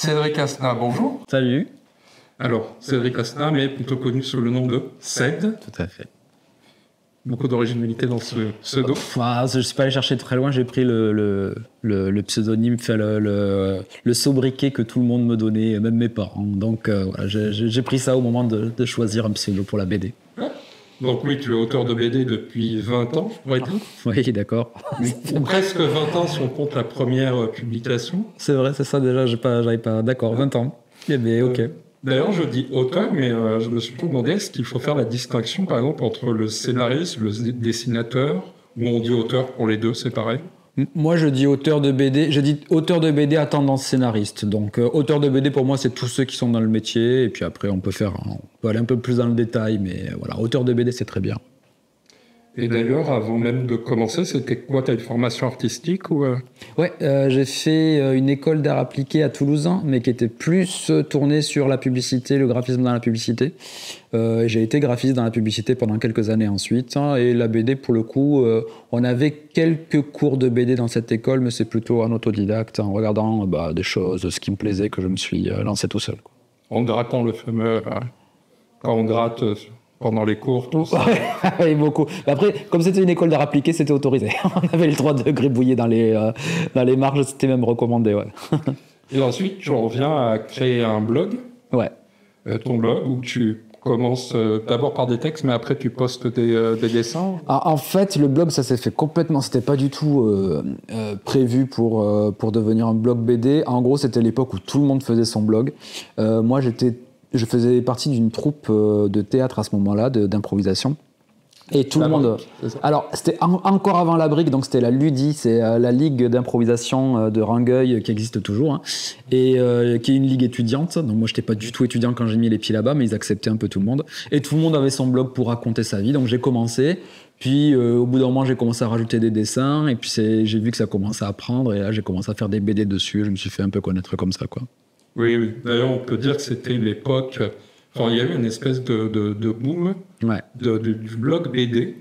Cédric Asna, bonjour. Salut. Alors, Cédric Asna, mais plutôt connu sous le nom de Ced. Tout à fait. Beaucoup d'originalité dans ce pseudo. Je ne suis pas allé chercher très loin, j'ai pris le pseudonyme, le sobriquet que tout le monde me donnait, même mes parents. Donc voilà, j'ai pris ça au moment de choisir un pseudo pour la BD. Donc oui, tu es auteur de BD depuis 20 ans, je pourrais dire. Oui, d'accord. Presque 20 ans si on compte la première publication. C'est vrai, c'est ça déjà, j'avais pas... D'accord, 20 ans. Eh bien, ok. D'ailleurs, je dis auteur, mais je me suis demandé est-ce qu'il faut faire la distinction, par exemple, entre le scénariste, le dessinateur, ou on dit auteur pour les deux, c'est pareil? Moi, je dis auteur de BD. Je dis auteur de BD à tendance scénariste. Donc, auteur de BD, pour moi, c'est tous ceux qui sont dans le métier. Et puis après, on peut aller un peu plus dans le détail. Mais voilà, auteur de BD, c'est très bien. Et d'ailleurs, avant même de commencer, c'était quoi? T'as une formation artistique ou Ouais, j'ai fait une école d'art appliqué à Toulouse, mais qui était plus tournée sur la publicité, le graphisme dans la publicité. J'ai été graphiste dans la publicité pendant quelques années ensuite. Et la BD, pour le coup, on avait quelques cours de BD dans cette école, mais c'est plutôt en autodidacte, en regardant des choses, ce qui me plaisait, que je me suis lancé tout seul. En grattant le fameux... quand on gratte... pendant les cours, tout ça. Oui, beaucoup. Après, comme c'était une école d'art appliqué, c'était autorisé. On avait le droit de gribouiller dans les marges, c'était même recommandé, ouais. Et ensuite, tu reviens à créer un blog. Ouais. Ton blog, où tu commences d'abord par des textes, mais après tu postes des dessins. En fait, le blog, ça s'est fait complètement... C'était pas du tout prévu pour devenir un blog BD. En gros, c'était l'époque où tout le monde faisait son blog. Moi, je faisais partie d'une troupe de théâtre à ce moment-là, d'improvisation. Et tout le monde... Alors, c'était encore avant la Brique, donc c'était la LUDI, c'est la Ligue d'improvisation de Rangueil, qui existe toujours, et qui est une ligue étudiante. Donc moi, je n'étais pas du tout étudiant quand j'ai mis les pieds là-bas, mais ils acceptaient un peu tout le monde. Et tout le monde avait son blog pour raconter sa vie, donc j'ai commencé. Puis au bout d'un moment, j'ai commencé à rajouter des dessins, et puis j'ai vu que ça commençait à prendre, et là, j'ai commencé à faire des BD dessus. Je me suis fait un peu connaître comme ça, quoi. Oui. D'ailleurs, on peut dire que c'était l'époque... Enfin, il y a eu une espèce de boom du blog BD.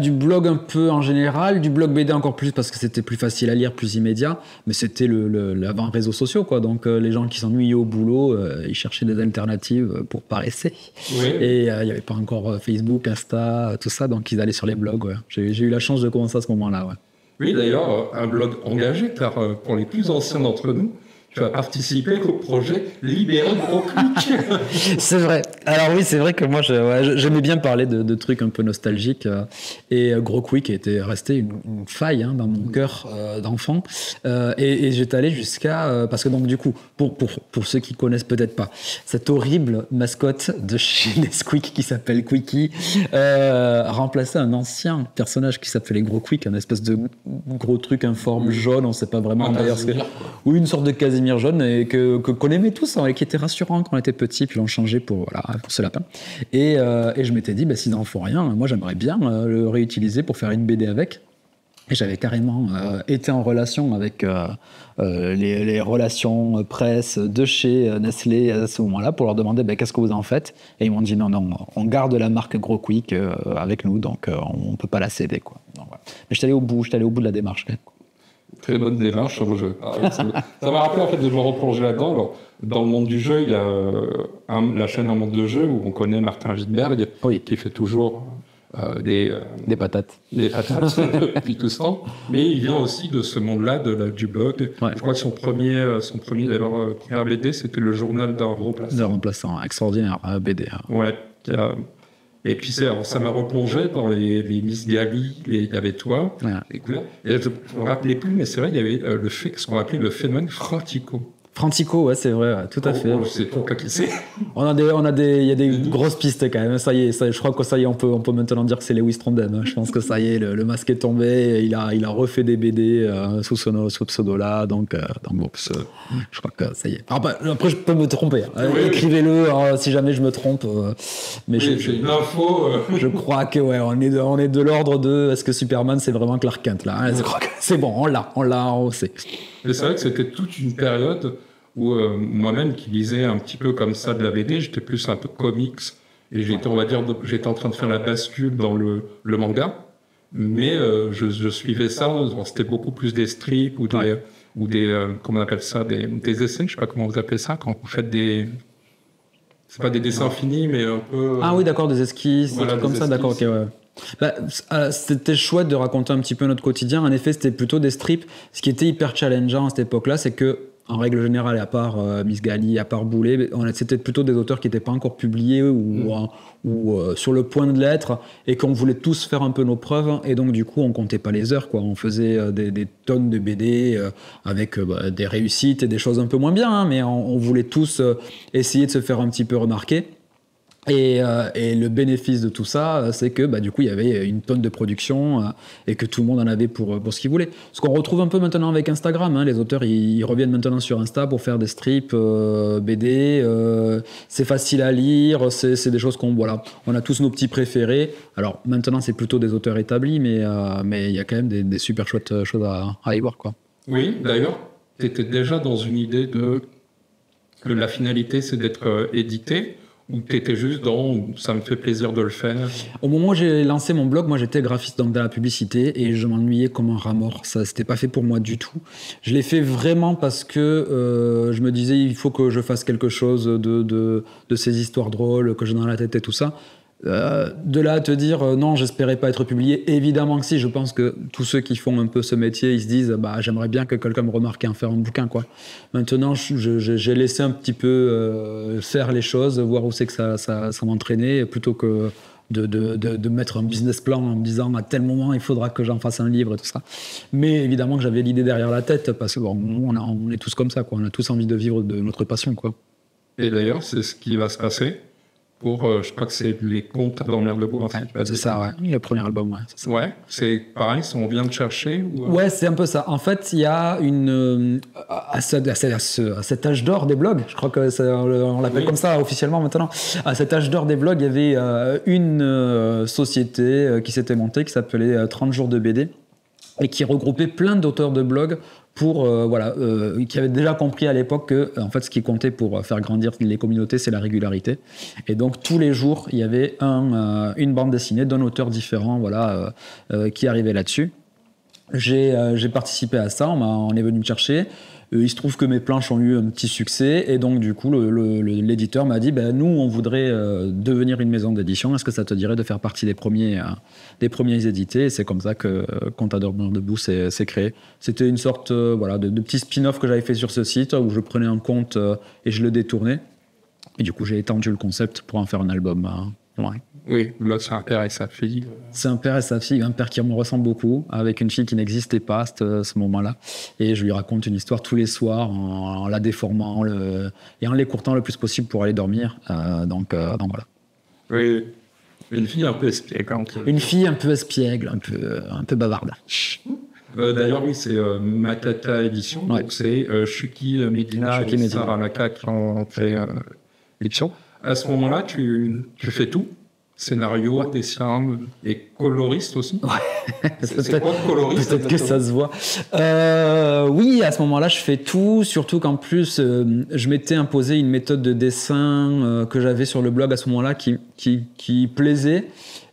Du blog un peu en général, du blog BD encore plus parce que c'était plus facile à lire, plus immédiat. Mais c'était l'avant réseaux sociaux, quoi. Donc les gens qui s'ennuyaient au boulot, ils cherchaient des alternatives pour paresser. Oui. Et il n'y avait pas encore Facebook, Insta, tout ça, donc ils allaient sur les blogs. Ouais. J'ai eu la chance de commencer à ce moment-là. Ouais. Oui, d'ailleurs, un blog engagé, car pour les plus anciens d'entre nous, tu as participé au projet Libérer Gros Quick. C'est vrai. Alors oui, c'est vrai que moi, j'aimais bien parler de trucs un peu nostalgiques. Et Gros Quick était resté une faille dans mon cœur d'enfant. Et j'étais allé jusqu'à... parce que donc du coup, pour ceux qui connaissent peut-être pas, cette horrible mascotte de chez Nesquik qui s'appelle Quickie remplaçait un ancien personnage qui s'appelait Gros Quick, un espèce de gros truc informe jaune, on ne sait pas vraiment d'ailleurs ce que... Ou une sorte de Casimir jaune et qu'on aimait tous et qui était rassurant quand on était petit, puis l'on changeait pour ce lapin. Et je m'étais dit, s'ils n'en font rien, moi j'aimerais bien le réutiliser pour faire une BD avec. Et j'avais carrément été en relation avec les relations presse de chez Nestlé à ce moment-là pour leur demander qu'est-ce que vous en faites. Et ils m'ont dit non, on garde la marque Gros Quick avec nous, donc on ne peut pas la céder, quoi. Donc, voilà. Mais j'étais allé au bout de la démarche. Très bonne démarche. Ça m'a rappelé en fait de me replonger là-dedans. Alors, dans le monde du jeu, il y a la chaîne Un Monde de Jeu où on connaît Martin Wittberg, qui fait toujours des patates. Des patates depuis tout ce temps. Mais il vient aussi de ce monde-là, du blog. Ouais. Je crois que son premier première BD, c'était le journal d'un remplaçant. D'un remplaçant, extraordinaire BD. Ouais. Et puis ça m'a replongé dans les Miss Gali, il y avait toi, et je ne me rappelais plus, mais c'est vrai, il y avait ce qu'on appelait le phénomène Frantico. Frantico, ouais, c'est vrai, tout à fait. C'est pour qui c'est. Il y a des grosses pistes quand même. Ça y est, je crois que ça y est, on peut maintenant dire que c'est Lewis Trondheim. Je pense que ça y est, le masque est tombé. Et il a refait des BD sous ce pseudo-là. Donc bon, je crois que ça y est. Après, je peux me tromper. Oui, écrivez-le si jamais je me trompe. Mais j'ai une info. Je crois que on est de l'ordre de. Est-ce que Superman c'est vraiment Clark Kent là? Je crois que c'est bon, on sait. Et c'est vrai que c'était toute une période où moi-même qui lisais un petit peu comme ça de la BD, j'étais plus un peu comics et j'étais en train de faire la bascule dans le manga, mais je suivais ça, c'était beaucoup plus des strips ou ou comment on appelle ça, des essais, je sais pas comment vous appelez ça, quand vous faites c'est pas des dessins finis, mais un peu... Ah oui, d'accord, des esquisses, voilà, des trucs comme ça, d'accord, ok, ouais. Bah, c'était chouette de raconter un petit peu notre quotidien. En effet, c'était plutôt des strips. Ce qui était hyper challengeant à cette époque-là, c'est que, en règle générale, à part Miss Gali, à part Boulet, c'était plutôt des auteurs qui n'étaient pas encore publiés ou sur le point de l'être, et qu'on voulait tous faire un peu nos preuves. Et donc, du coup, on comptait pas les heures, quoi. On faisait des tonnes de BD avec des réussites et des choses un peu moins bien, hein, mais on voulait tous essayer de se faire un petit peu remarquer. Et le bénéfice de tout ça, c'est que du coup, il y avait une tonne de production et que tout le monde en avait pour ce qu'il voulait. Ce qu'on retrouve un peu maintenant avec Instagram, hein, les auteurs, ils reviennent maintenant sur Insta pour faire des strips, BD. C'est facile à lire, c'est des choses on a tous nos petits préférés. Alors maintenant, c'est plutôt des auteurs établis, mais il y a quand même des super chouettes choses à y voir, quoi. Oui, d'ailleurs, tu étais déjà dans une idée que la finalité, c'est d'être édité. Ou t'étais juste ça me fait plaisir de le faire? Au moment où j'ai lancé mon blog, moi j'étais graphiste dans la publicité et je m'ennuyais comme un rat mort. Ça, c'était pas fait pour moi du tout. Je l'ai fait vraiment parce que je me disais il faut que je fasse quelque chose de ces histoires drôles que j'ai dans la tête et tout ça. De là à te dire non, j'espérais pas être publié, évidemment que si. Je pense que tous ceux qui font un peu ce métier, ils se disent j'aimerais bien que quelqu'un me remarque et en faire un bouquin, quoi. Maintenant, j'ai laissé un petit peu faire les choses, voir où c'est que ça m'entraînait, plutôt que de mettre un business plan en me disant à tel moment il faudra que j'en fasse un livre et tout ça. Mais évidemment que j'avais l'idée derrière la tête, parce que on est tous comme ça, quoi. On a tous envie de vivre de notre passion, quoi. Et d'ailleurs, c'est ce qui va se passer pour, je crois que c'est Les Contes à dormir debout. Enfin, c'est ça, ouais. Le premier album, ouais. C'est ça. Ouais, c'est pareil, on vient de chercher Ouais, c'est un peu ça. En fait, il y a à cet âge d'or des blogs, je crois que on l'appelle comme ça officiellement maintenant, à cet âge d'or des blogs, il y avait une société qui s'était montée, qui s'appelait 30 jours de BD, et qui regroupait plein d'auteurs de blogs qui avaient déjà compris à l'époque que en fait, ce qui comptait pour faire grandir les communautés, c'est la régularité. Et donc, tous les jours, il y avait une bande dessinée d'un auteur différent qui arrivait là-dessus. J'ai participé à ça, on est venu me chercher. Il se trouve que mes planches ont eu un petit succès et donc du coup l'éditeur m'a dit nous on voudrait devenir une maison d'édition, est-ce que ça te dirait de faire partie des premiers édités? Et c'est comme ça que Contes à dormir debout s'est créé. C'était une sorte de petit spin-off que j'avais fait sur ce site où je prenais un conte et je le détournais et du coup j'ai étendu le concept pour en faire un album. Ouais. Oui, là c'est un père et sa fille. C'est un père et sa fille, un père qui me ressemble beaucoup, avec une fille qui n'existait pas à ce moment-là. Et je lui raconte une histoire tous les soirs en la déformant et en l'écourtant le plus possible pour aller dormir. Donc voilà. Oui, une fille un peu espiègle. Une fille un peu espiègle, un peu bavarde. D'ailleurs, oui, c'est Matata Édition. Ouais. Donc c'est Chucky Medina et Sarah Laka qui ont fait l'édition. À ce moment-là, tu fais tout? Scénario, dessin et coloriste aussi. Ouais. C'est quoi coloriste? Peut-être que ça se voit. Oui, à ce moment-là, je fais tout. Surtout qu'en plus, je m'étais imposé une méthode de dessin que j'avais sur le blog à ce moment-là qui plaisait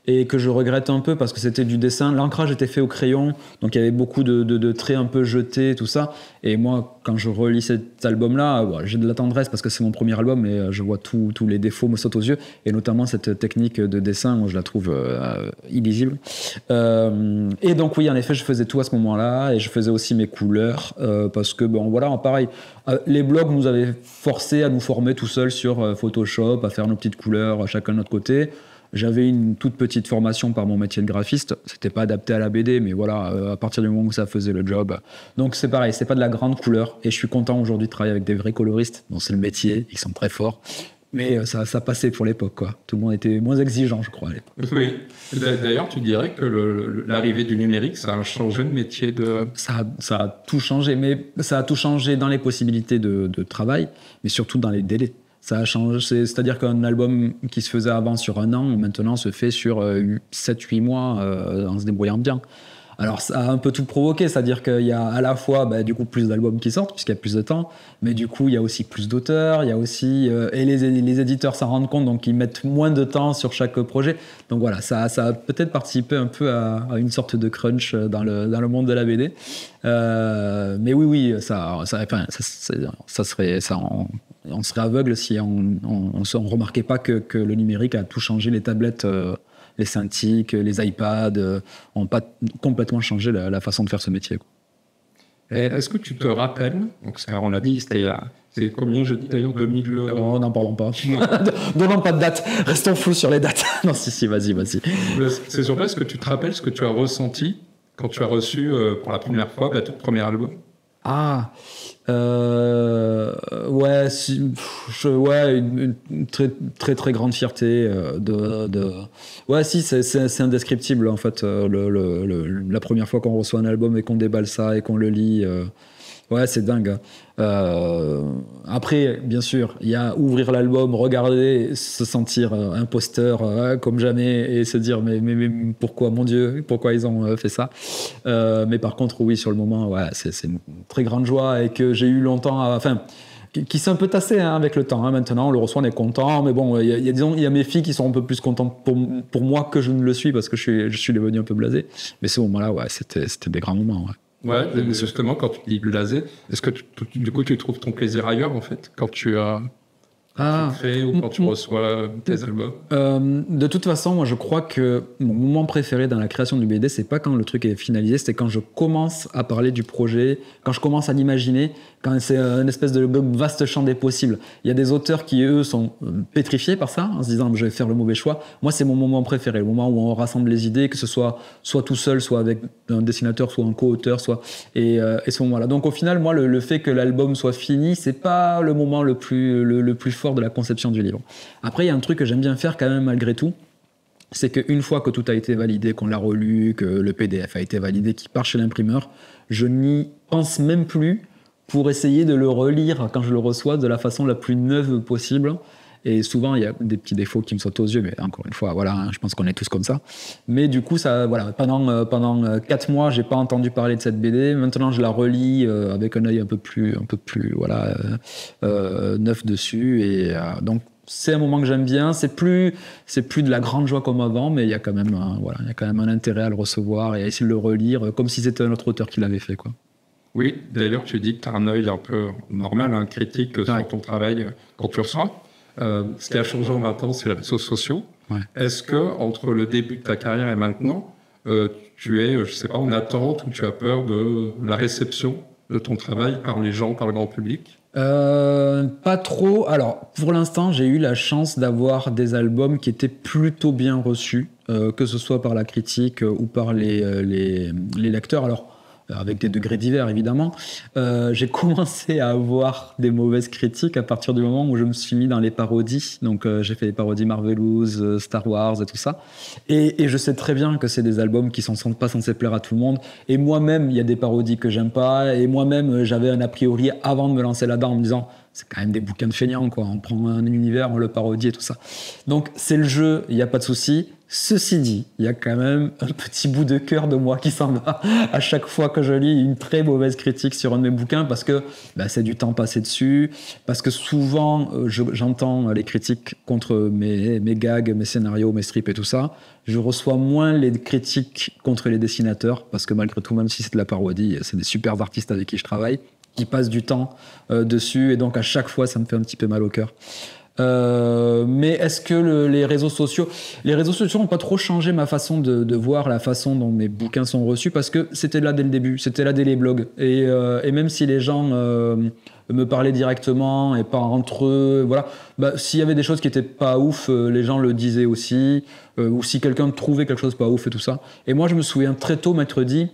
et que je regrette un peu parce que c'était du dessin. L'ancrage était fait au crayon, donc il y avait beaucoup de traits un peu jetés, tout ça. Et moi, quand je relis cet album-là, j'ai de la tendresse parce que c'est mon premier album et je vois tous les défauts me sautent aux yeux. Et notamment cette technique de dessin, moi, je la trouve illisible. Et donc oui, en effet, je faisais tout à ce moment-là et je faisais aussi mes couleurs parce que, pareil, les blogs nous avaient forcé à nous former tout seuls sur Photoshop, à faire nos petites couleurs chacun de notre côté. J'avais une toute petite formation par mon métier de graphiste. C'était pas adapté à la BD, mais à partir du moment où ça faisait le job. Donc c'est pareil, c'est pas de la grande couleur. Et je suis content aujourd'hui de travailler avec des vrais coloristes. Bon, c'est le métier, ils sont très forts. Mais ça passait pour l'époque, quoi. Tout le monde était moins exigeant, je crois, à l'époque. Oui. D'ailleurs, tu dirais que l'arrivée du numérique, ça a changé le métier de... Ça a tout changé, mais ça a tout changé dans les possibilités de travail, mais surtout dans les délais. Ça a changé, c'est-à-dire qu'un album qui se faisait avant sur 1 an, maintenant se fait sur 7-8 mois en se débrouillant bien. Alors ça a un peu tout provoqué, c'est-à-dire qu'il y a à la fois du coup plus d'albums qui sortent puisqu'il y a plus de temps, mais du coup il y a aussi plus d'auteurs, il y a aussi et les éditeurs s'en rendent compte, donc ils mettent moins de temps sur chaque projet. Donc voilà, ça a peut-être participé un peu à une sorte de crunch dans le monde de la BD. Mais oui, on serait aveugle si on remarquait pas que le numérique a tout changé, les tablettes. Les Cintiq, les iPads ont pas complètement changé la façon de faire ce métier, quoi. Et est-ce que tu te rappelles, donc on l'a dit, c'est combien je dis d'ailleurs, 2000... Non, n'en parlons pas. Donnons pas de date, restons flous sur les dates. Non, si, vas-y. C'est surtout, est-ce que tu te rappelles ce que tu as ressenti quand tu as reçu pour la première fois ton premier album? Ouais, une très très très grande fierté ouais, si, c'est indescriptible en fait, la première fois qu'on reçoit un album et qu'on déballe ça et qu'on le lit. Ouais, c'est dingue. Après, bien sûr, il y a ouvrir l'album, regarder, se sentir imposteur comme jamais et se dire mais pourquoi, mon Dieu, pourquoi ils ont fait ça. Mais par contre, oui, sur le moment, ouais, c'est une très grande joie et que j'ai eu longtemps, qui s'est un peu tassé avec le temps. Maintenant, on le reçoit, on est content. Mais bon, il y a mes filles qui sont un peu plus contentes pour moi que je ne le suis parce que je suis devenu un peu blasé. Mais ce moment-là, ouais, c'était des grands moments. Ouais. Ouais, justement, quand tu dis blasé, est-ce que du coup tu trouves ton plaisir ailleurs en fait, quand tu fais ou quand tu reçois tes albums? De toute façon, moi je crois que mon moment préféré dans la création du BD, c'est pas quand le truc est finalisé, c'est quand je commence à parler du projet, quand je commence à l'imaginer, quand c'est une espèce de vaste champ des possibles. Il y a des auteurs qui, eux, sont pétrifiés par ça, en se disant je vais faire le mauvais choix. Moi, c'est mon moment préféré, le moment où on rassemble les idées, que ce soit tout seul, soit avec un dessinateur, soit un co-auteur, et ce moment-là. Donc au final, moi, le fait que l'album soit fini, c'est pas le moment le plus fort de la conception du livre. Après, il y a un truc que j'aime bien faire quand même malgré tout, c'est qu'une fois que tout a été validé, qu'on l'a relu, que le PDF a été validé, qu'il part chez l'imprimeur, je n'y pense même plus pour essayer de le relire quand je le reçois de la façon la plus neuve possible. Et souvent, il y a des petits défauts qui me sautent aux yeux, mais encore une fois, voilà, je pense qu'on est tous comme ça. Mais du coup, ça, voilà, pendant 4 mois, j'ai pas entendu parler de cette BD. Maintenant, je la relis avec un œil un peu plus, voilà, neuf dessus. Et donc, c'est un moment que j'aime bien. C'est plus de la grande joie comme avant, mais il y a quand même, il y a quand même un intérêt à le recevoir et à essayer de le relire comme si c'était un autre auteur qui l'avait fait, quoi. Oui, d'ailleurs, tu dis que tu as un œil un peu normal, critique sur ton travail quand tu reçois. Ce qui a changé maintenant, c'est les réseaux sociaux. Ouais. Est-ce que entre le début de ta carrière et maintenant, tu es, je sais pas, en attente ou tu as peur de la réception de ton travail par les gens, par le grand public? Pas trop. Alors, pour l'instant, j'ai eu la chance d'avoir des albums qui étaient plutôt bien reçus, que ce soit par la critique ou par les lecteurs. Alors, avec des degrés divers évidemment. J'ai commencé à avoir des mauvaises critiques à partir du moment où je me suis mis dans les parodies. Donc j'ai fait des parodies Marvelous, Star Wars et tout ça. Et je sais très bien que c'est des albums qui sont pas censés plaire à tout le monde. Et moi-même, il y a des parodies que j'aime pas. Et moi-même, j'avais un a priori avant de me lancer là-dedans en me disant c'est quand même des bouquins de feignants, quoi. On prend un univers, on le parodie et tout ça. Donc c'est le jeu, il n'y a pas de souci. Ceci dit, il y a quand même un petit bout de cœur de moi qui s'en va à chaque fois que je lis une très mauvaise critique sur un de mes bouquins parce que c'est du temps passé dessus, parce que souvent j'entends les critiques contre mes gags, mes scénarios, mes strips et tout ça. Je reçois moins les critiques contre les dessinateurs parce que malgré tout, même si c'est de la parodie, c'est des super artistes avec qui je travaille qui passent du temps dessus et donc à chaque fois ça me fait un petit peu mal au cœur. Mais est-ce que les réseaux sociaux n'ont pas trop changé ma façon de voir la façon dont mes bouquins sont reçus parce que c'était là dès le début, c'était là dès les blogs et même si les gens me parlaient directement et pas entre eux, voilà, s'il y avait des choses qui étaient pas ouf, les gens le disaient aussi, ou si quelqu'un trouvait quelque chose pas ouf et tout ça. Et moi je me souviens très tôt m'être dit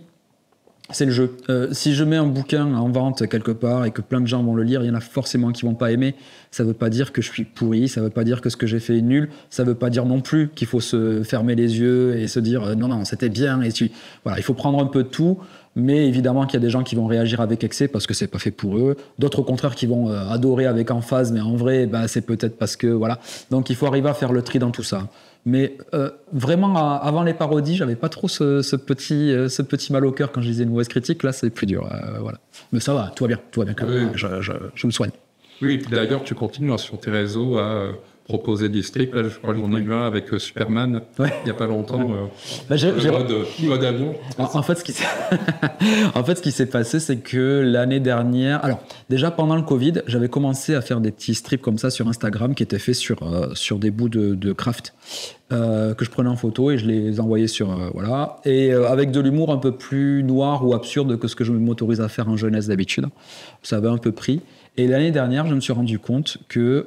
c'est le jeu. Si je mets un bouquin en vente quelque part et que plein de gens vont le lire, il y en a forcément qui vont pas aimer. Ça veut pas dire que je suis pourri, ça veut pas dire que ce que j'ai fait est nul, ça veut pas dire non plus qu'il faut se fermer les yeux et se dire non, c'était bien. Voilà, il faut prendre un peu de tout, mais évidemment qu'il y a des gens qui vont réagir avec excès parce que c'est pas fait pour eux. D'autres au contraire qui vont adorer avec emphase, mais en vrai, c'est peut-être parce que voilà. Donc il faut arriver à faire le tri dans tout ça. Mais vraiment, avant les parodies, j'avais pas trop ce petit mal au cœur quand je lisais une mauvaise critique. Là, c'est plus dur. Voilà. Mais ça va, tout va bien quand même. Je me soigne. Oui, d'ailleurs, tu continues sur tes réseaux à proposer des strips. Là, je crois que j'en ai eu un avec Superman, il n'y a pas longtemps. Mode avion. En fait, ce qui s'est passé, c'est que l'année dernière... Alors, déjà, pendant le Covid, j'avais commencé à faire des petits strips comme ça sur Instagram qui étaient faits sur des bouts de craft que je prenais en photo et je les envoyais sur... voilà. Et avec de l'humour un peu plus noir ou absurde que ce que je m'autorise à faire en jeunesse d'habitude. Ça avait un peu pris. Et l'année dernière, je me suis rendu compte que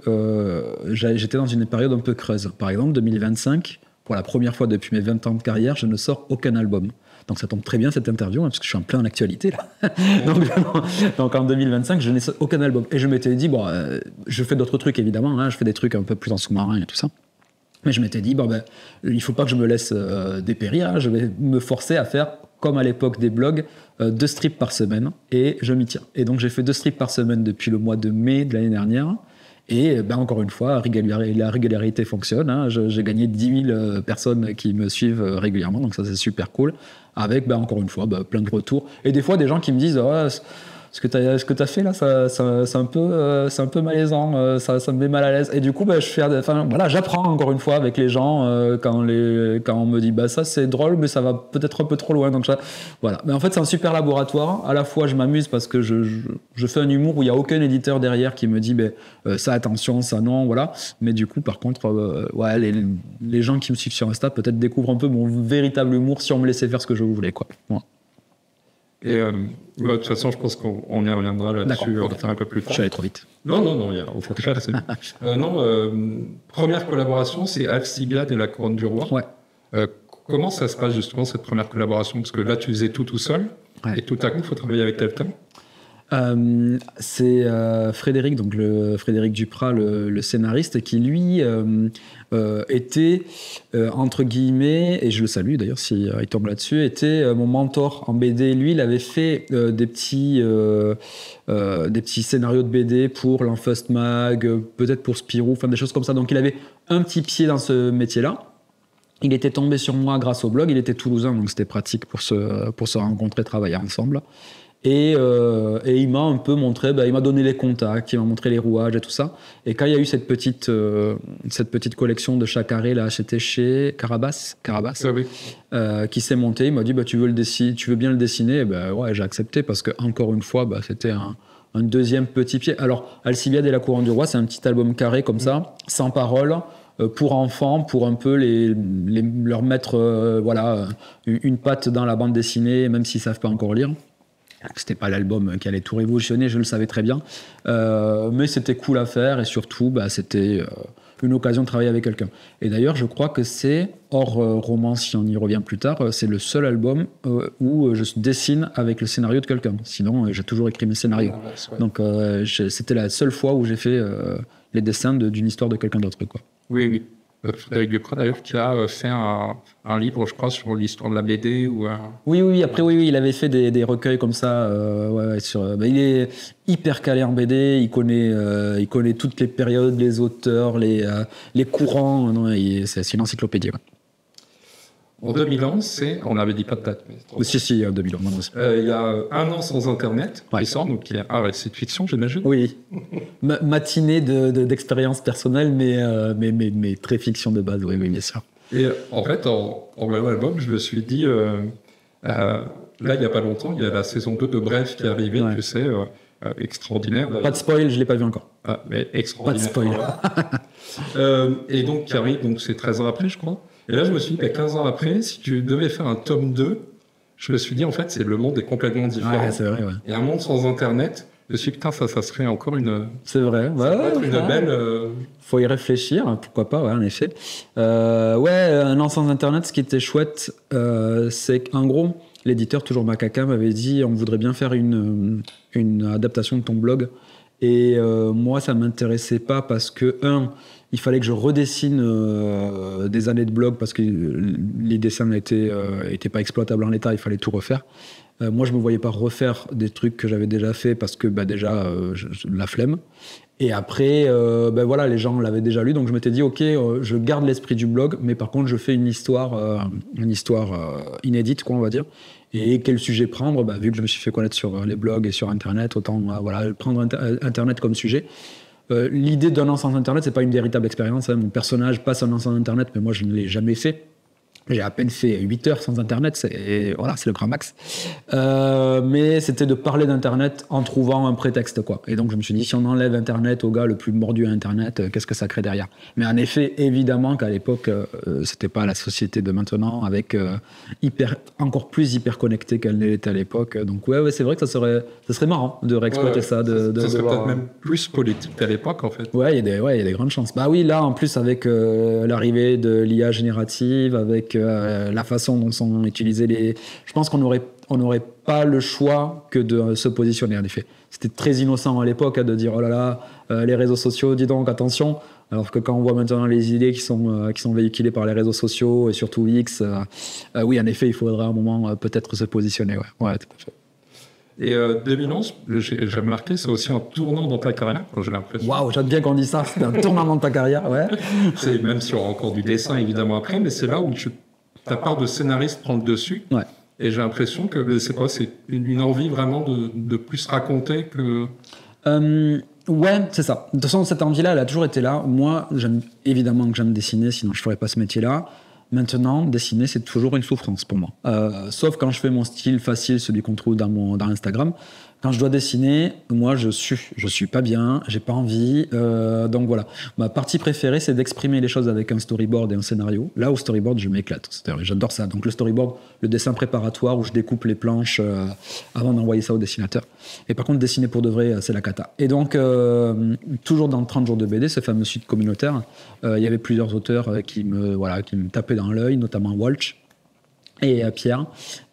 j'étais dans une période un peu creuse. Par exemple, 2025, pour la première fois depuis mes 20 ans de carrière, je ne sors aucun album. Donc ça tombe très bien cette interview, hein, parce que je suis en plein actualité là. donc en 2025, je n'ai aucun album. Et je m'étais dit, je fais d'autres trucs évidemment, hein, je fais des trucs un peu plus en sous-marin et tout ça. Mais je m'étais dit, il ne faut pas que je me laisse dépérir, hein, je vais me forcer à faire, comme à l'époque des blogs, 2 strips par semaine, et je m'y tiens. Et donc j'ai fait 2 strips par semaine depuis le mois de mai de l'année dernière, et encore une fois, la régularité fonctionne, hein. J'ai gagné 10 000 personnes qui me suivent régulièrement, donc ça c'est super cool, avec encore une fois plein de retours, et des fois des gens qui me disent ce que tu as fait là, c'est un peu malaisant, ça me met mal à l'aise. Et du coup, j'apprends encore une fois avec les gens quand on me dit ça c'est drôle, mais ça va peut-être un peu trop loin. Donc voilà. Mais en fait, c'est un super laboratoire. À la fois, je m'amuse parce que je fais un humour où il n'y a aucun éditeur derrière qui me dit ça attention, ça non, voilà. Mais du coup, par contre, les gens qui me suivent sur Insta peut-être découvrent un peu mon véritable humour si on me laissait faire ce que je voulais, quoi. Voilà. Et de toute façon, je pense qu'on y reviendra là-dessus un peu plus tard. Je suis allé trop vite. Non, au contraire, c'est première collaboration, c'est Alcibiade et la Couronne du Roi. Ouais. Comment ça se passe justement cette première collaboration? Parce que là, tu faisais tout seul, et tout à coup, il faut travailler avec quelqu'un. C'est Frédéric, donc Frédéric Duprat, le scénariste, qui lui était entre guillemets, et je le salue d'ailleurs s'il tombe là-dessus, était mon mentor en BD. Lui, il avait fait des petits scénarios de BD pour l'Enfust Mag, peut-être pour Spirou, enfin des choses comme ça. Donc il avait un petit pied dans ce métier-là. Il était tombé sur moi grâce au blog. Il était toulousain, donc c'était pratique pour se rencontrer, travailler ensemble. Et il m'a un peu montré, il m'a donné les contacts, il m'a montré les rouages et tout ça. Et quand il y a eu cette petite collection de Chacarré, là, c'était chez Carabas, Oui. qui s'est montée, il m'a dit tu veux bien le dessiner? Ouais, j'ai accepté parce que encore une fois, c'était un deuxième petit pied. Alors, Alcibiade et la Couronne du Roi, c'est un petit album carré comme ça, sans parole, pour enfants, pour un peu leur mettre une patte dans la bande dessinée, même s'ils ne savent pas encore lire. C'était pas l'album qui allait tout révolutionner, je le savais très bien, mais c'était cool à faire et surtout c'était une occasion de travailler avec quelqu'un. Et d'ailleurs, je crois que c'est, hors roman, si on y revient plus tard, c'est le seul album où je dessine avec le scénario de quelqu'un. Sinon, j'ai toujours écrit mes scénarios. Donc c'était la seule fois où j'ai fait les dessins d'une histoire de quelqu'un d'autre, quoi. Oui. Frédéric Duprat, d'ailleurs, qui a fait un livre, je crois, sur l'histoire de la BD. Oui. Après, il avait fait des recueils comme ça. Il est hyper calé en BD. Il connaît toutes les périodes, les auteurs, les courants. C'est une encyclopédie. Ouais. En 2011, on n'avait dit pas de date. Si, 2011. Il y a un an sans Internet, qui sort, donc c'est de fiction, j'imagine. Oui. Matinée d'expérience personnelle, mais très fiction de base, oui, bien sûr. Et en fait, en voyant l'album, je me suis dit, là, il n'y a pas longtemps, il y a la saison 2 de Bref qui est arrivée, tu sais, extraordinaire. Pas de spoil, je ne l'ai pas vu encore. Mais extraordinaire. Pas de spoil. Et donc, qui arrive, donc c'est 13 ans après, je crois. Et là, je me suis dit, 15 ans après, si tu devais faire un tome 2, je me suis dit, en fait, le monde est complètement différent. Ouais, c'est vrai, ouais. Et un monde sans Internet, je me suis dit, ça serait encore une... C'est vrai. Une belle... Faut y réfléchir, pourquoi pas, en effet. Un an sans Internet, ce qui était chouette, c'est qu'en gros, l'éditeur, toujours Macaca, m'avait dit, on voudrait bien faire une adaptation de ton blog. Et moi, ça ne m'intéressait pas parce que, il fallait que je redessine des années de blog parce que les dessins n'étaient pas exploitables en l'état, il fallait tout refaire. Moi, je me voyais pas refaire des trucs que j'avais déjà fait parce que déjà, la flemme. Et après, voilà, les gens l'avaient déjà lu, donc je m'étais dit, ok, je garde l'esprit du blog, mais par contre, je fais une histoire inédite, quoi, on va dire. Et quel sujet prendre, vu que je me suis fait connaître sur les blogs et sur Internet, autant prendre Internet comme sujet. L'idée d'un an sans Internet, c'est pas une véritable expérience. Mon personnage passe un an sans Internet, mais moi, je ne l'ai jamais fait. J'ai à peine fait 8 heures sans Internet, c'est le grand max. Mais c'était de parler d'Internet en trouvant un prétexte, quoi. Et donc, je me suis dit, si on enlève Internet au gars le plus mordu à Internet, qu'est-ce que ça crée derrière? Mais en effet, évidemment qu'à l'époque, c'était pas la société de maintenant, avec encore plus hyper connecté qu'elle l'était à l'époque. Donc, ouais, c'est vrai que ça serait marrant de réexploiter ça. Ça serait peut-être même plus politique qu'à l'époque, en fait. Ouais, il y a des grandes chances. Bah oui, là, en plus, avec l'arrivée de l'IA générative, avec la façon dont sont utilisés les... Je pense qu'on n'aurait pas le choix que de se positionner, en effet. C'était très innocent à l'époque de dire, oh là là, les réseaux sociaux, dis donc, attention. Alors que quand on voit maintenant les idées qui sont véhiculées par les réseaux sociaux, et surtout X, oui, en effet, il faudrait à un moment peut-être se positionner. Ouais, tout à fait. Et 2011, j'ai remarqué, c'est aussi un tournant dans ta carrière, j'ai l'impression. Waouh, j'aime bien qu'on dise ça, c'est un tournant dans ta carrière, ouais. C'est même si on a encore du dessin, évidemment, après, mais c'est là où ta part de scénariste prend le dessus. Ouais. Et j'ai l'impression que, c'est une envie vraiment de plus raconter que... Ouais, c'est ça. De toute façon, cette envie-là, elle a toujours été là. Moi, évidemment que j'aime dessiner, sinon je ne ferais pas ce métier-là. Maintenant, dessiner, c'est toujours une souffrance pour moi. Sauf quand je fais mon style facile, celui qu'on trouve dans Instagram. Quand je dois dessiner, moi, je suis pas bien, j'ai pas envie. Donc voilà. Ma partie préférée, c'est d'exprimer les choses avec un storyboard et un scénario. Là, au storyboard, je m'éclate. J'adore ça. Donc le storyboard, le dessin préparatoire où je découpe les planches avant d'envoyer ça au dessinateur. Et par contre, dessiner pour de vrai, c'est la cata. Et donc, toujours dans 30 jours de BD, ce fameux site communautaire, il y avait plusieurs auteurs qui me tapaient dans l'œil, notamment Walsh et Pierre.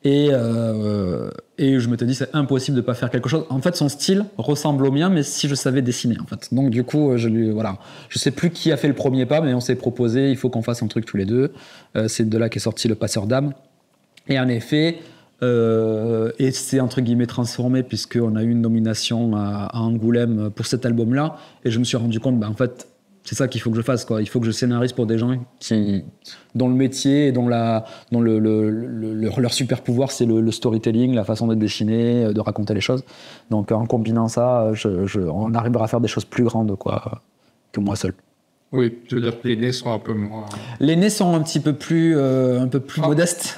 Et je m'étais dit, c'est impossible de pas faire quelque chose. En fait, son style ressemble au mien, mais si je savais dessiner, en fait. Donc, du coup, je sais plus qui a fait le premier pas, mais on s'est proposé, il faut qu'on fasse un truc tous les deux. C'est de là qu'est sorti Le Passeur d'âme. Et en effet, et c'est entre guillemets transformé, puisqu'on a eu une nomination à Angoulême pour cet album-là. Et je me suis rendu compte, en fait, c'est ça qu'il faut que je fasse, quoi. Il faut que je scénarise pour des gens dont le métier et dont leur super pouvoir, c'est le storytelling, la façon de dessiner, de raconter les choses. Donc en combinant ça, on arrivera à faire des choses plus grandes, quoi, que moi seul. Oui, je veux dire que les nez sont un peu moins... Les nez sont un petit peu plus, modestes.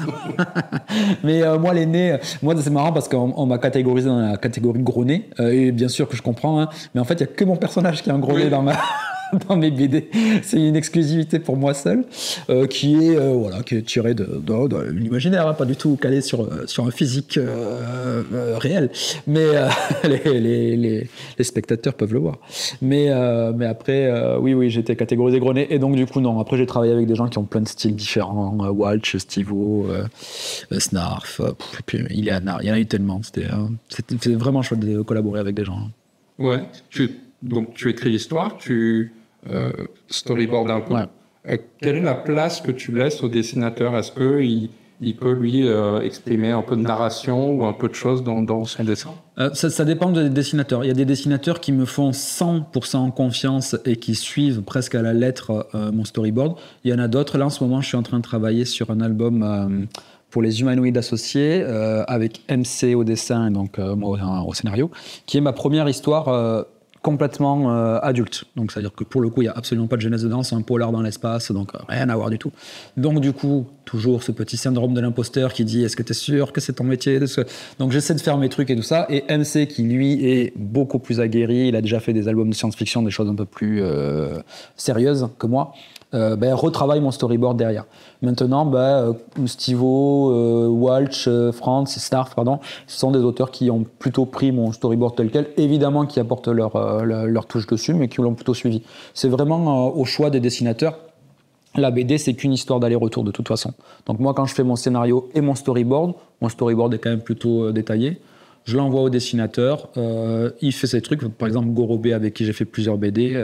Mais moi, les nez... Moi, c'est marrant parce qu'on m'a catégorisé dans la catégorie gros nez. Et bien sûr que je comprends, hein, mais en fait, il n'y a que mon personnage qui a un gros nez dans mes BD. C'est une exclusivité pour moi seul, qui est tirée de l'imaginaire, hein, pas du tout calé sur un physique réel. Mais les spectateurs peuvent le voir. Mais après, oui, j'étais catégorisé gros nez. Et donc, du coup, non. Après, j'ai travaillé avec des gens qui ont plein de styles différents. Walsh, Stivo, Snarf, et puis Iliana. Il y en a eu tellement. C'était vraiment chouette de collaborer avec des gens. Ouais. Donc, tu écris l'histoire, tu storyboard un peu. Ouais. Quelle est la place que tu laisses au dessinateur? Est-ce qu'il peut, lui, exprimer un peu de narration ou un peu de choses dans son dessin? Ça dépend des dessinateurs. Il y a des dessinateurs qui me font 100% confiance et qui suivent presque à la lettre mon storyboard. Il y en a d'autres. Là, en ce moment, je suis en train de travailler sur un album... pour les humanoïdes associés, avec MC au dessin et donc moi au scénario, qui est ma première histoire complètement adulte. Donc, c'est-à-dire que pour le coup, il n'y a absolument pas de jeunesse dedans, c'est un polar dans l'espace, donc rien à voir du tout. Donc, du coup, toujours ce petit syndrome de l'imposteur qui dit « Est-ce que tu es sûr que c'est ton métier ?» Donc, j'essaie de faire mes trucs et tout ça. Et MC, qui lui est beaucoup plus aguerri, il a déjà fait des albums de science-fiction, des choses un peu plus sérieuses que moi, retravaille mon storyboard derrière. Maintenant, Stivo, Walsh, Franz, Snarf, ce sont des auteurs qui ont plutôt pris mon storyboard tel quel, évidemment qui apportent leur touche dessus, mais qui l'ont plutôt suivi. C'est vraiment au choix des dessinateurs. La BD, c'est qu'une histoire d'aller-retour de toute façon. Donc moi, quand je fais mon scénario et mon storyboard est quand même plutôt détaillé. Je l'envoie au dessinateur, il fait ses trucs. Par exemple, Gorobé, avec qui j'ai fait plusieurs BD,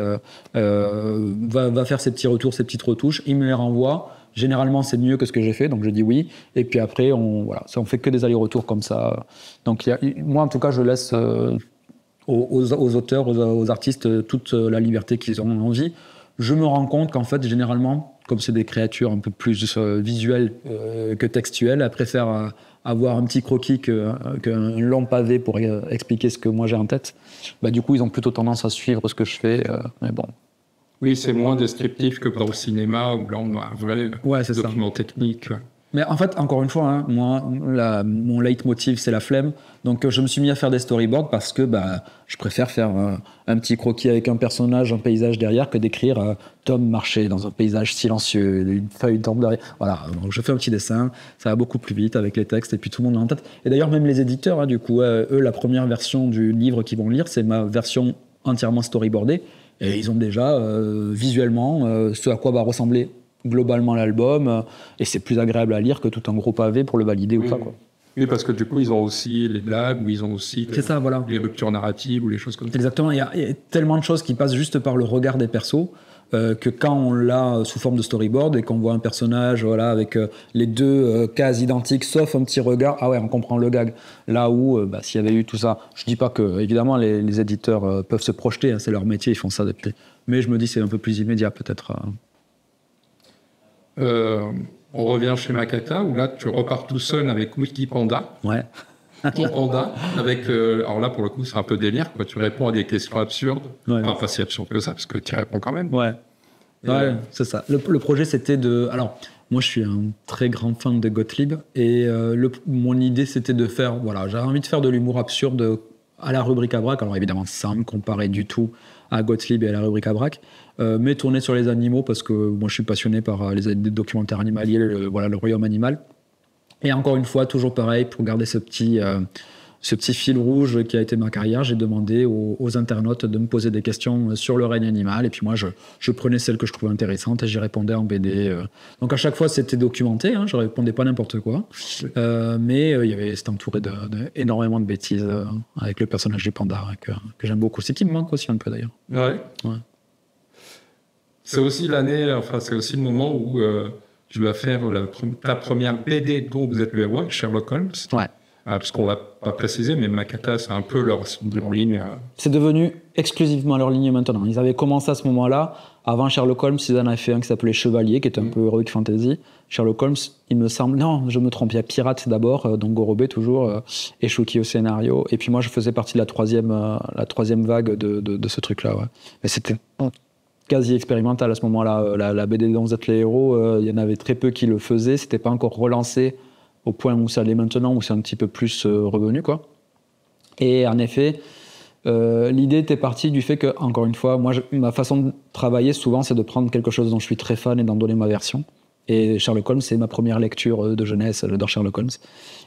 va faire ses petits retours, ses petites retouches. Il me les renvoie. généralement c'est mieux que ce que j'ai fait, donc je dis oui. Et puis après, on fait que des allers-retours comme ça. Donc moi, en tout cas, je laisse aux auteurs, aux artistes, toute la liberté qu'ils ont envie. Je me rends compte qu'en fait, généralement, comme c'est des créatures un peu plus visuelles que textuelles, elles préfèrent avoir un petit croquis qu'un long pavé pour expliquer ce que moi j'ai en tête. Bah, du coup, ils ont plutôt tendance à suivre ce que je fais. Mais bon. Oui, c'est moins descriptif que dans le cinéma où là on a un vrai document technique. Mais en fait, encore une fois, hein, moi, mon leitmotiv, c'est la flemme. Donc, je me suis mis à faire des storyboards parce que je préfère faire un petit croquis avec un personnage, un paysage derrière, que d'écrire Tom marcher dans un paysage silencieux, une feuille tombe derrière. Voilà, donc je fais un petit dessin, ça va beaucoup plus vite avec les textes et puis tout le monde est en tête. Et d'ailleurs, même les éditeurs, hein, du coup, eux, la première version du livre qu'ils vont lire, c'est ma version entièrement storyboardée. Et ils ont déjà visuellement ce à quoi va ressembler globalement l'album, et c'est plus agréable à lire que tout un gros pavé pour le valider ou pas, quoi. Oui, parce que du coup, ils ont aussi les blagues, ou ils ont aussi les ruptures narratives ou les choses comme ça. Exactement, il y a tellement de choses qui passent juste par le regard des persos, que quand on l'a sous forme de storyboard et qu'on voit un personnage avec les deux cases identiques, sauf un petit regard, ah ouais, on comprend le gag. Là où, s'il y avait eu tout ça, je dis pas que, évidemment, les éditeurs peuvent se projeter, hein, c'est leur métier, ils font ça depuis. Mais je me dis c'est un peu plus immédiat, peut-être. On revient chez Makata, où là, tu repars tout seul avec Wikipanda. Ouais. Panda, avec... alors là, pour le coup, c'est un peu délire, quoi. Tu réponds à des questions absurdes. Ouais. Enfin, pas si absurdes que ça, parce que tu réponds quand même. Ouais. Ouais, c'est ça. Le projet, c'était de... Alors, moi, je suis un très grand fan de Gottlieb, et mon idée, c'était de faire... Voilà, j'avais envie de faire de l'humour absurde à la rubrique à braque. Alors, évidemment, sans me comparer du tout à Gottlieb et à la rubrique à braque, mais tourner sur les animaux, parce que moi, je suis passionné par les documentaires animaliers, le royaume animal. Et encore une fois, toujours pareil, pour garder ce petit fil rouge qui a été ma carrière, j'ai demandé aux internautes de me poser des questions sur le règne animal. Et puis moi, je prenais celles que je trouvais intéressantes et j'y répondais en BD. Donc à chaque fois, c'était documenté, hein, je ne répondais pas n'importe quoi. Mais c'était entouré d'énormément de bêtises avec le personnage du panda, que j'aime beaucoup. C'est qui me manque aussi un peu d'ailleurs. Ouais. C'est aussi l'année, enfin c'est aussi le moment où... tu vas faire ta première BD dont vous êtes le héros, Sherlock Holmes. Ouais. Parce qu'on ne l'a pas précisé, mais Makata, c'est un peu leur ligne. C'est devenu exclusivement leur ligne maintenant. Ils avaient commencé à ce moment-là. Avant Sherlock Holmes, ils en avaient fait un qui s'appelait Chevalier, qui était un peu heroic fantasy. Sherlock Holmes, il me semble... Non, je me trompe. Il y a Pirate d'abord, donc Gorobé toujours, et Shuki au scénario. Et puis moi, je faisais partie de la troisième vague de ce truc-là. Ouais. Mais c'était... quasi expérimental à ce moment-là. La BD dont vous êtes les héros, il y en avait très peu qui le faisaient. C'était pas encore relancé au point où ça l'est maintenant, où c'est un petit peu plus revenu, quoi. Et en effet, l'idée était partie du fait que, encore une fois, moi, ma façon de travailler souvent, c'est de prendre quelque chose dont je suis très fan et d'en donner ma version. Et Sherlock Holmes, c'est ma première lecture de jeunesse. J'adore Sherlock Holmes.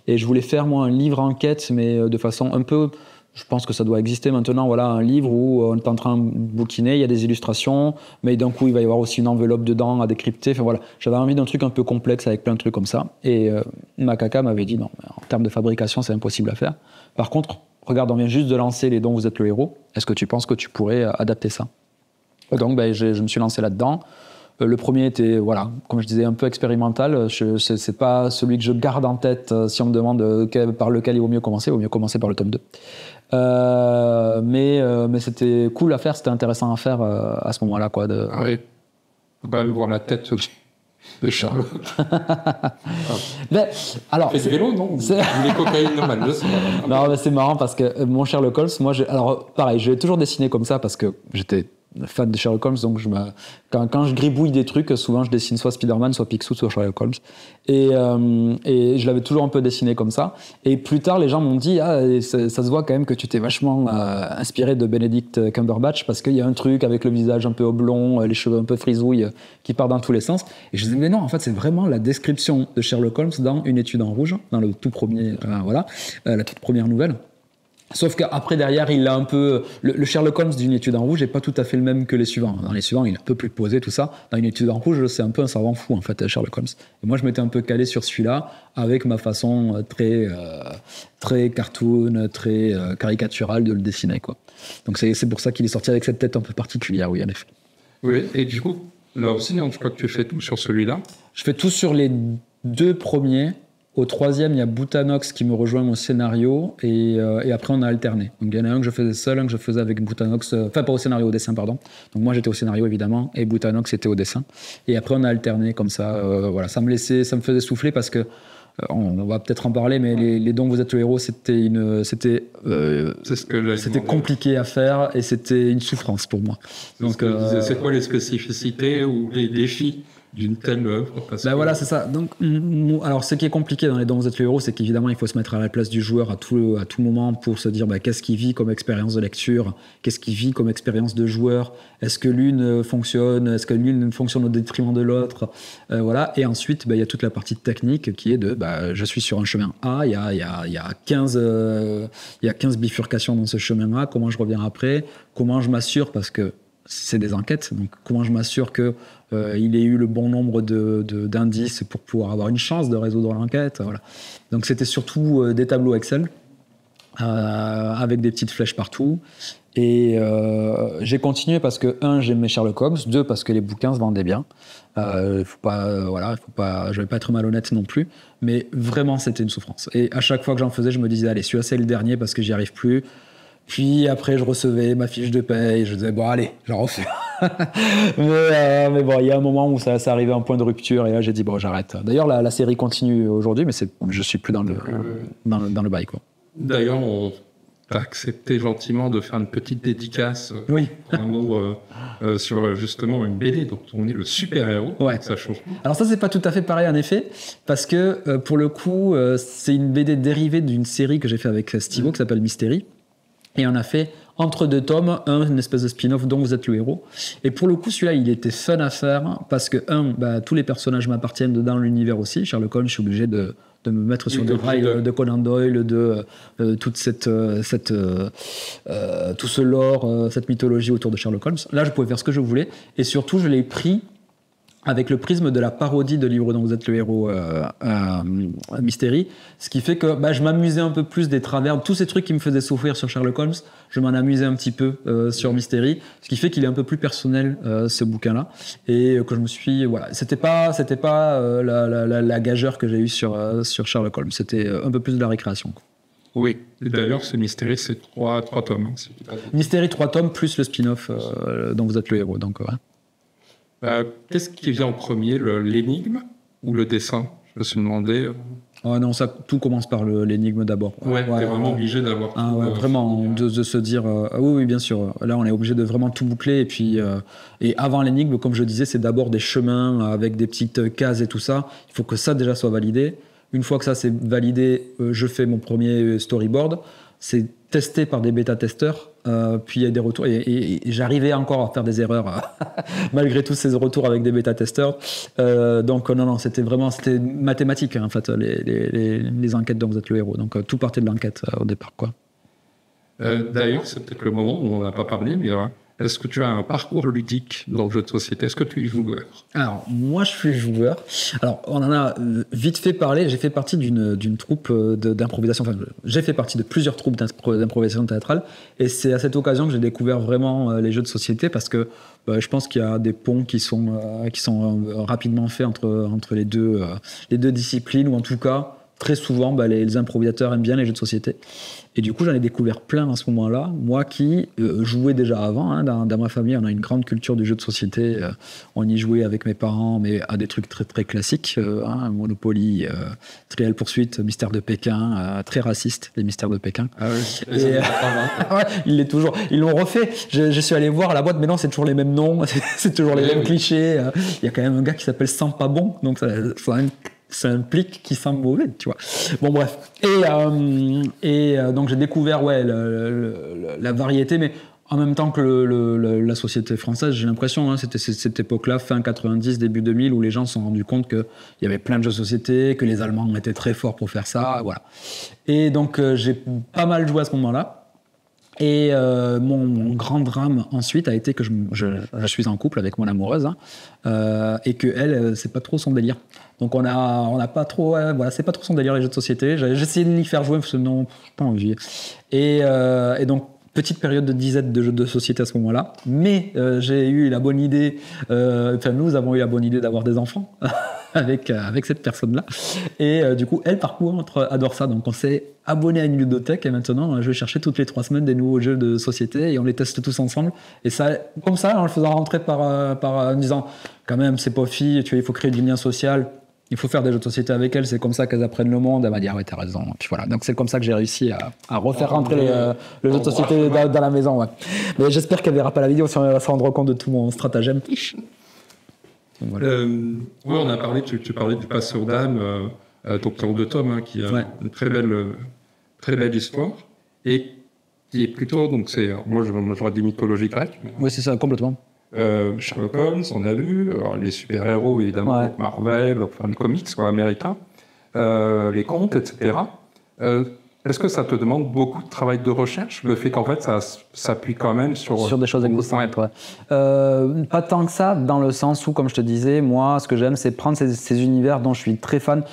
Et je voulais faire, moi, un livre enquête, mais de façon un peu... Je pense que ça doit exister maintenant, voilà, un livre où on est en train de bouquiner, il y a des illustrations, mais d'un coup, il va y avoir aussi une enveloppe dedans à décrypter. Enfin, voilà. J'avais envie d'un truc un peu complexe avec plein de trucs comme ça. Et Makaka m'avait dit non, en termes de fabrication, c'est impossible à faire. Par contre, regarde, on vient juste de lancer Les Dons, vous êtes le héros. Est-ce que tu penses que tu pourrais adapter ça? Donc, je me suis lancé là-dedans. Le premier était, voilà, comme je disais, un peu expérimental. C'est pas celui que je garde en tête si on me demande par lequel il vaut mieux commencer par le tome 2. Mais c'était cool à faire, c'était intéressant à faire à ce moment-là, quoi. Ah oui. On va voir la tête de Charlotte. Mais, alors, c'est vélo, non? Les cocaïnes normales. Non, mais c'est marrant parce que mon Sherlock Holmes, moi, alors pareil, je l'ai toujours dessiné comme ça parce que j'étais fan de Sherlock Holmes, donc quand je gribouille des trucs, souvent je dessine soit Spider-Man, soit Picsou, soit Sherlock Holmes. Et je l'avais toujours un peu dessiné comme ça. Et plus tard, les gens m'ont dit, ça se voit quand même que tu t'es vachement inspiré de Benedict Cumberbatch parce qu'il y a un truc avec le visage un peu oblong, les cheveux un peu frisouilles qui part dans tous les sens. Et je disais, mais non, en fait, c'est vraiment la description de Sherlock Holmes dans Une étude en rouge, dans le tout premier, la toute première nouvelle. Sauf qu'après, derrière, il a un peu... Le Sherlock Holmes d'une étude en rouge n'est pas tout à fait le même que les suivants. Dans les suivants, il est un peu plus posé, tout ça. Dans une étude en rouge, c'est un peu un savant fou, en fait, Sherlock Holmes. Et moi, je m'étais un peu calé sur celui-là, avec ma façon très cartoon, très caricaturale de le dessiner, quoi. Donc c'est pour ça qu'il est sorti avec cette tête un peu particulière, oui, en effet. Oui, et du coup, Là aussi, je crois que tu fais tout sur celui-là. Je fais tout sur les 2 premiers. Au 3e, il y a Boutanox qui me rejoint au scénario et après on a alterné. Donc il y en a un que je faisais seul, un que je faisais avec Boutanox, enfin pas au scénario, au dessin pardon. Donc moi j'étais au scénario évidemment et Boutanox était au dessin. Et après on a alterné comme ça. Voilà, ça me faisait souffler parce que on va peut-être en parler, mais les dons que vous êtes le héros, c'était compliqué à faire et c'était une souffrance pour moi. Donc c'est quoi les spécificités ou les défis d'une telle œuvre? Voilà, c'est ça. Donc, alors, ce qui est compliqué dans les dons vous êtes le héros, c'est qu'évidemment, il faut se mettre à la place du joueur à tout moment pour se dire qu'est-ce qu'il vit comme expérience de lecture, qu'est-ce qu'il vit comme expérience de joueur, est-ce que l'une fonctionne, est-ce que l'une fonctionne au détriment de l'autre, voilà. Et ensuite, il y a toute la partie technique qui est je suis sur un chemin A, il y a 15 bifurcations dans ce chemin A, comment je reviens après, comment je m'assure, parce que c'est des enquêtes, donc comment je m'assure que il ait eu le bon nombre d'indices pour pouvoir avoir une chance de résoudre l'enquête. Voilà. Donc c'était surtout des tableaux Excel avec des petites flèches partout. Et j'ai continué parce que, 1, j'aimais Sherlock Holmes, 2, parce que les bouquins se vendaient bien. Je vais pas être malhonnête non plus, mais vraiment c'était une souffrance. Et à chaque fois que j'en faisais, je me disais, allez, celui-là c'est le dernier parce que j'y arrive plus. Puis après, je recevais ma fiche de paye, je disais, bon, allez, j'en refais. mais bon, il y a un moment où ça arrivait à un point de rupture, et là, j'ai dit, bon, j'arrête. D'ailleurs, la série continue aujourd'hui, mais je suis plus dans le bail, quoi. D'ailleurs, on t'a accepté gentiment de faire une petite dédicace, oui. Un mot sur justement une BD dont on est le super-héros. Ouais. Ça change. Alors ça, c'est pas tout à fait pareil, en effet, parce que pour le coup, c'est une BD dérivée d'une série que j'ai fait avec Stivo, qui s'appelle Mystery. Et on a fait, entre 2 tomes, une espèce de spin-off dont vous êtes le héros. Et pour le coup, celui-là, il était fun à faire parce que, tous les personnages m'appartiennent dans l'univers aussi. Sherlock Holmes, je suis obligé de me mettre sur des rails de Conan Doyle, de toute tout ce lore, cette mythologie autour de Sherlock Holmes. Là, je pouvais faire ce que je voulais. Et surtout, je l'ai pris avec le prisme de la parodie de livre dont vous êtes le héros, Mystery, ce qui fait que je m'amusais un peu plus des travers, tous ces trucs qui me faisaient souffrir sur Sherlock Holmes, je m'en amusais un petit peu sur Mystery, ce qui fait qu'il est un peu plus personnel, ce bouquin-là, et que je me suis... Voilà, c'était pas la gageure que j'ai eue sur Sherlock Holmes, c'était un peu plus de la récréation. Oui, et d'ailleurs, ce Mystery, c'est 3 tomes. Mystery, 3 tomes, plus le spin-off dont vous êtes le héros, donc ouais. Qu'est-ce qui vient en premier, l'énigme ou le dessin? Je me suis demandé. Oh non, tout commence par l'énigme d'abord. Ouais, t'es vraiment obligé d'avoir. Vraiment, de se dire. Oui, bien sûr. Là, on est obligé de vraiment tout boucler. Et puis, et avant l'énigme, comme je disais, c'est d'abord des chemins avec des petites cases et tout ça. Il faut que ça déjà soit validé. Une fois que ça c'est validé, je fais mon premier storyboard. C'est testé par des bêta-testeurs, puis il y a des retours, et j'arrivais encore à faire des erreurs malgré tous ces retours avec des bêta-testeurs. Donc non, c'était mathématique, en fait, les enquêtes dont vous êtes le héros. Donc tout partait de l'enquête au départ, quoi. D'ailleurs, c'est peut-être le moment où on n'en a pas parlé, mais est-ce que tu as un parcours ludique dans le jeu de société? Est-ce que tu es joueur? Alors, moi, je suis joueur. Alors, on en a vite fait parler. J'ai fait partie d'une troupe d'improvisation. Enfin, j'ai fait partie de plusieurs troupes d'improvisation théâtrale. Et c'est à cette occasion que j'ai découvert vraiment les jeux de société, parce que je pense qu'il y a des ponts qui sont rapidement faits entre les deux disciplines, ou en tout cas, très souvent, les improvisateurs aiment bien les jeux de société. Et du coup, j'en ai découvert plein à ce moment-là. Moi qui jouais déjà avant, dans ma famille, on a une grande culture du jeu de société. On y jouait avec mes parents, mais à des trucs très, très classiques. Monopoly, Trial Poursuite, Mystère de Pékin, très raciste, les Mystères de Pékin. Ah oui, il l'est toujours. Ils l'ont refait. Je suis allé voir à la boîte, mais non, c'est toujours les mêmes noms, c'est toujours les mêmes clichés. Il y a quand même un gars qui s'appelle Sent pas bon, donc ça implique qu'il sent mauvais, tu vois. Bon, bref. Et donc, j'ai découvert la variété, mais en même temps que la société française, j'ai l'impression, c'était cette époque-là, fin 90, début 2000, où les gens se sont rendus compte qu'il y avait plein de jeux de société, que les Allemands étaient très forts pour faire ça, voilà. Et donc, j'ai pas mal joué à ce moment-là. Et mon grand drame ensuite a été que je suis en couple avec mon amoureuse, et que elle, c'est pas trop son délire. Donc on a pas trop, c'est pas trop son délire les jeux de société. J'ai essayé de l'y faire jouer parce que non, pas envie. Et donc petite période de disette de jeux de société à ce moment-là, mais j'ai eu la bonne idée, nous avons eu la bonne idée d'avoir des enfants avec cette personne-là. Et du coup, elle, par contre, adore ça. Donc, on s'est abonné à une ludothèque et maintenant, je vais chercher toutes les 3 semaines des nouveaux jeux de société et on les teste tous ensemble. Et ça, comme ça, en le faisant rentrer en disant, quand même, c'est pas fille, il faut créer du lien social. Il faut faire des jeux de société avec elle, c'est comme ça qu'elles apprennent le monde. Elle m'a dit, ah ouais, t'as raison. Et puis voilà. Donc c'est comme ça que j'ai réussi à refaire rentrer le jeu de société dans la maison. Ouais. Mais j'espère qu'elle verra pas la vidéo, si on va se rendre compte de tout mon stratagème. Voilà. Oui, on a parlé, tu parlais du passeur d'âme, ton plan de Tom, qui a une très belle histoire, et qui est plutôt, donc moi j'aurais dit mythologie grecque. Oui, c'est ça, complètement. Sherlock Holmes, on a lu, les super-héros évidemment, Marvel, enfin les comics américains, les contes, etc. Est-ce que ça te demande beaucoup de travail de recherche, le fait qu'en fait ça s'appuie quand même sur des choses existantes, ouais. Pas tant que ça, dans le sens où, comme je te disais, moi, ce que j'aime, c'est prendre ces univers dont je suis très fan.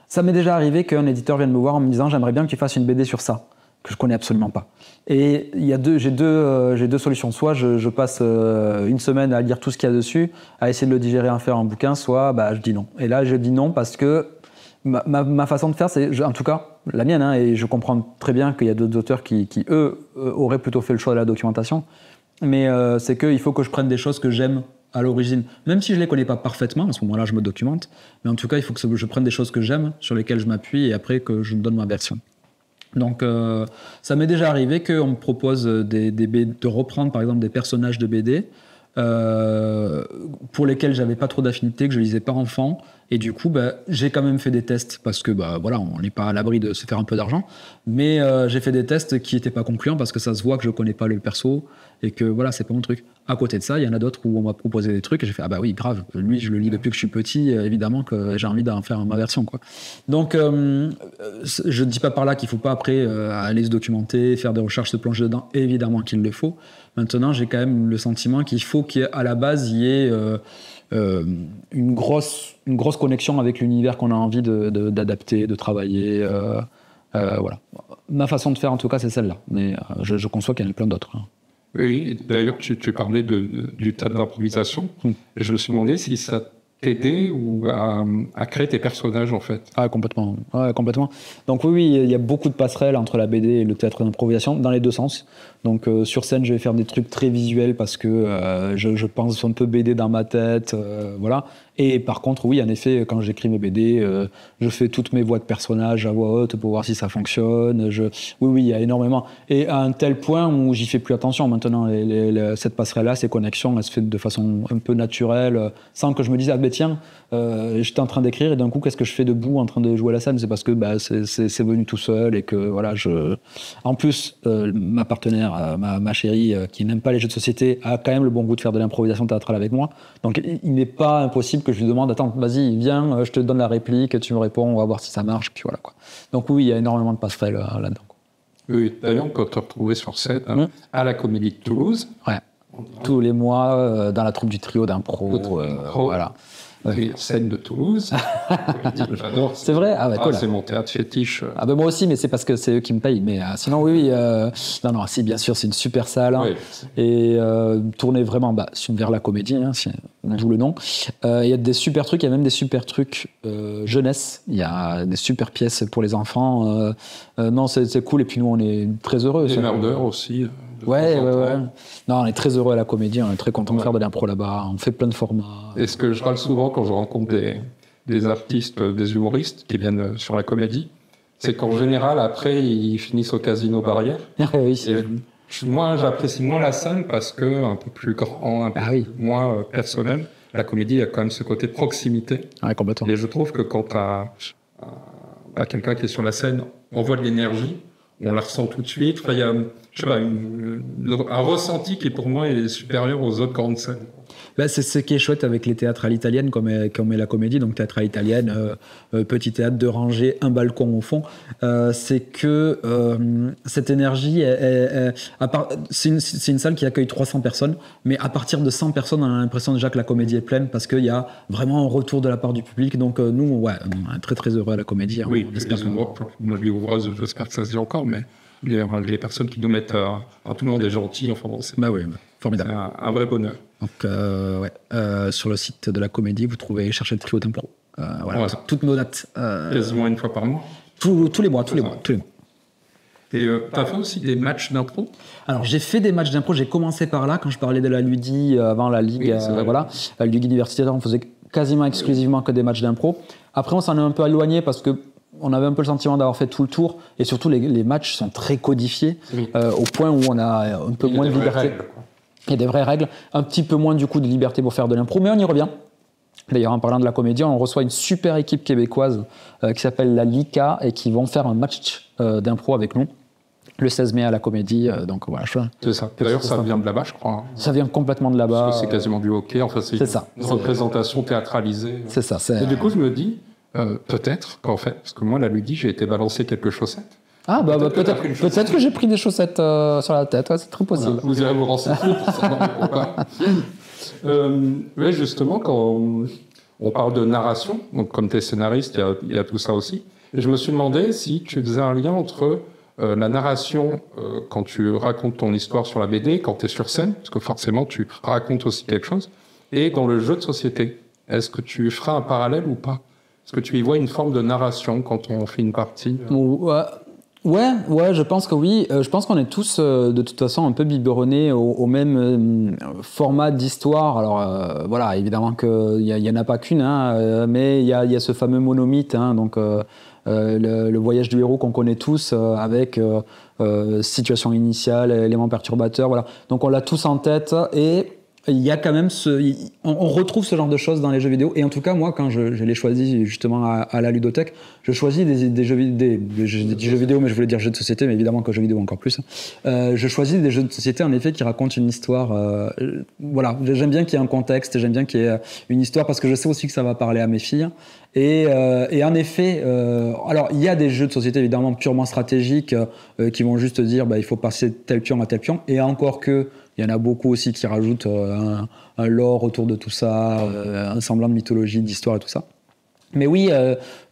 Ça m'est déjà arrivé qu'un éditeur vienne me voir en me disant « J'aimerais bien que tu fasses une BD sur ça », que je connais absolument pas. Et j'ai deux solutions. Soit je passe une semaine à lire tout ce qu'il y a dessus, à essayer de le digérer, à en faire un bouquin, soit je dis non. Et là, je dis non parce que ma façon de faire, c'est, en tout cas, la mienne, et je comprends très bien qu'il y a d'autres auteurs qui eux, auraient plutôt fait le choix de la documentation, mais c'est qu'il faut que je prenne des choses que j'aime à l'origine, même si je les connais pas parfaitement, à ce moment-là, je me documente, mais en tout cas, il faut que je prenne des choses que j'aime, sur lesquelles je m'appuie, et après que je me donne ma version. Donc, ça m'est déjà arrivé qu'on me propose de reprendre, par exemple, des personnages de BD pour lesquels j'avais pas trop d'affinité, que je lisais pas enfant, et du coup j'ai quand même fait des tests parce que voilà, on n'est pas à l'abri de se faire un peu d'argent, mais j'ai fait des tests qui étaient pas concluants parce que ça se voit que je connais pas le perso et que voilà, c'est pas mon truc. À côté de ça, il y en a d'autres où on m'a proposé des trucs et j'ai fait oui, grave, lui je le lis depuis que je suis petit, évidemment que j'ai envie d'en faire ma version, quoi. Donc je dis pas par là qu'il faut pas après aller se documenter, faire des recherches, se plonger dedans, évidemment qu'il le faut. Maintenant, j'ai quand même le sentiment qu'il faut qu'à la base, il y ait une grosse connexion avec l'univers qu'on a envie d'adapter, de travailler. Voilà. Ma façon de faire, en tout cas, c'est celle-là. Mais je conçois qu'il y en a plein d'autres. Oui, d'ailleurs, tu parlais du tas d'improvisation. Et je me suis demandé si ça t'aider ou à créer tes personnages, en fait. Ah, complètement. Ouais, complètement. Donc oui, il y a beaucoup de passerelles entre la BD et le théâtre d'improvisation, dans les deux sens. Donc sur scène, je vais faire des trucs très visuels parce que je pense un peu BD dans ma tête, voilà. Et par contre, oui, en effet, quand j'écris mes BD, je fais toutes mes voix de personnages à voix haute pour voir si ça fonctionne. Oui, il y a énormément. Et à un tel point où j'y fais plus attention maintenant. Cette passerelle-là, ces connexions, elles se font de façon un peu naturelle, sans que je me dise, tiens, j'étais en train d'écrire et d'un coup, qu'est-ce que je fais debout en train de jouer à la scène? C'est parce que c'est venu tout seul et que voilà, En plus, ma partenaire, ma chérie, qui n'aime pas les jeux de société, a quand même le bon goût de faire de l'improvisation théâtrale avec moi. Donc, il n'est pas impossible que je lui demande, attends, vas-y, viens, je te donne la réplique, tu me réponds, on va voir si ça marche, puis voilà, quoi. Donc oui, il y a énormément de passerelles là-dedans. Oui, d'ailleurs, quand tu te retrouvais sur scène à la Comédie de Toulouse. Ouais. Tous les mois, dans la troupe du trio d'impro, voilà. Ouais. Scène de Toulouse. J'adore. C'est vrai? Ah ouais, cool. C'est mon théâtre fétiche. Ah ben moi aussi, mais c'est parce que c'est eux qui me payent. Mais sinon, oui. Non, si, bien sûr, c'est une super salle. Hein, et tourner vraiment vers la comédie, d'où le nom. Il y a des super trucs, il y a même des super trucs jeunesse. Il y a des super pièces pour les enfants. Non, c'est cool. Et puis nous, on est très heureux. Des merdeurs aussi. Ouais. Non, on est très heureux à la Comédie, on est très content de faire de l'impro là-bas, on fait plein de formats. Et ce que je râle souvent quand je rencontre des artistes, des humoristes qui viennent sur la Comédie, c'est qu'en général, après, ils finissent au Casino Barrière. Oui. Et moi, j'apprécie moins la scène parce que un peu plus grand, un peu moins personnel. La Comédie a quand même ce côté proximité. Ouais, complètement. Et je trouve que quand t'as quelqu'un qui est sur la scène, on voit de l'énergie, on la ressent tout de suite. Enfin, il y a, un ressenti qui, pour moi, est supérieur aux autres grandes scènes. C'est ce qui est chouette avec les théâtres à l'italienne, comme est la Comédie, donc théâtre à l'italienne, petit théâtre de rangée, un balcon au fond. C'est que cette énergie, c'est une salle qui accueille 300 personnes, mais à partir de 100 personnes, on a l'impression déjà que la Comédie est pleine parce qu'il y a vraiment un retour de la part du public. Donc nous, on est très très heureux à la Comédie. Oui, moi je l'ai ouvreuse, j'espère que ça se dit encore, mais les personnes qui nous mettent, tout le monde est gentil, enfin bon, c'est formidable. un vrai bonheur. Donc, sur le site de la Comédie, vous trouvez Chercher le trio d'impro. Voilà, toutes nos dates. Quasiment une fois par mois. Tous les mois. Et tu as fait aussi des matchs d'impro? Alors, j'ai fait des matchs d'impro. J'ai commencé par là, quand je parlais de la Ludi avant la Ligue. La Ligue universitaire, on faisait quasiment exclusivement que des matchs d'impro. Après, on s'en est un peu éloigné parce qu'on avait un peu le sentiment d'avoir fait tout le tour. Et surtout, les matchs sont très codifiés au point où on a un peu moins de liberté. Il y a des vraies règles. Un petit peu moins, du coup, de liberté pour faire de l'impro. Mais on y revient. D'ailleurs, en parlant de la Comédie, on reçoit une super équipe québécoise qui s'appelle la LICA et qui vont faire un match d'impro avec nous le 16 mai à la Comédie. Donc voilà. C'est ça. D'ailleurs, ça vient de là-bas, je crois. Ça vient complètement de là-bas. Parce que c'est quasiment du hockey. Enfin, c'est ça. Une représentation théâtralisée. C'est ça. Et du coup, je me dis, peut-être qu'en fait, parce que moi, la Ludi, j'ai été balancer quelques chaussettes. Ah, peut-être que j'ai pris des chaussettes sur la tête. Ouais, c'est très possible. Voilà. Vous irez vous renseigner pour savoir pourquoi. Justement, quand on parle de narration, donc comme tu es scénariste, il y a tout ça aussi. Et je me suis demandé si tu faisais un lien entre la narration quand tu racontes ton histoire sur la BD, quand tu es sur scène, parce que forcément tu racontes aussi quelque chose, et dans le jeu de société. Est-ce que tu feras un parallèle ou pas? Est-ce que tu y vois une forme de narration quand on fait une partie? Ouais, je pense que oui. Je pense qu'on est tous, de toute façon, un peu biberonnés au même format d'histoire. Alors, voilà, évidemment qu'il y en a pas qu'une, mais il y a ce fameux monomythe, donc le voyage du héros qu'on connaît tous, avec situation initiale, éléments perturbateurs, voilà. Donc on l'a tous en tête et il y a quand même on retrouve ce genre de choses dans les jeux vidéo. Et en tout cas, moi, quand je l'ai choisi justement à la ludothèque, je choisis des jeux vidéo, mais je voulais dire jeux de société, mais évidemment que jeux vidéo encore plus. Je choisis des jeux de société, en effet, qui racontent une histoire. Voilà, j'aime bien qu'il y ait un contexte, j'aime bien qu'il y ait une histoire, parce que je sais aussi que ça va parler à mes filles. Et en effet, alors il y a des jeux de société évidemment purement stratégiques qui vont juste dire il faut passer tel pion à tel pion, et encore que il y en a beaucoup aussi qui rajoutent un lore autour de tout ça, un semblant de mythologie, d'histoire et tout ça. Mais oui,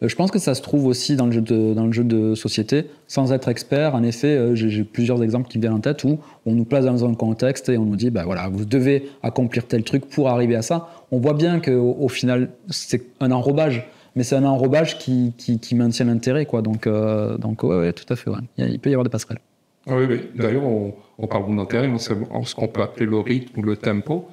je pense que ça se trouve aussi dans le jeu de société, sans être expert. En effet, j'ai plusieurs exemples qui me viennent en tête où on nous place dans un contexte et on nous dit, voilà, vous devez accomplir tel truc pour arriver à ça. On voit bien qu'au final, c'est un enrobage, mais c'est un enrobage qui maintient l'intérêt, quoi. Donc ouais, tout à fait, ouais. Il peut y avoir des passerelles. Oui. D'ailleurs, on parle d'intérêt, c'est ce qu'on peut appeler le rythme ou le tempo.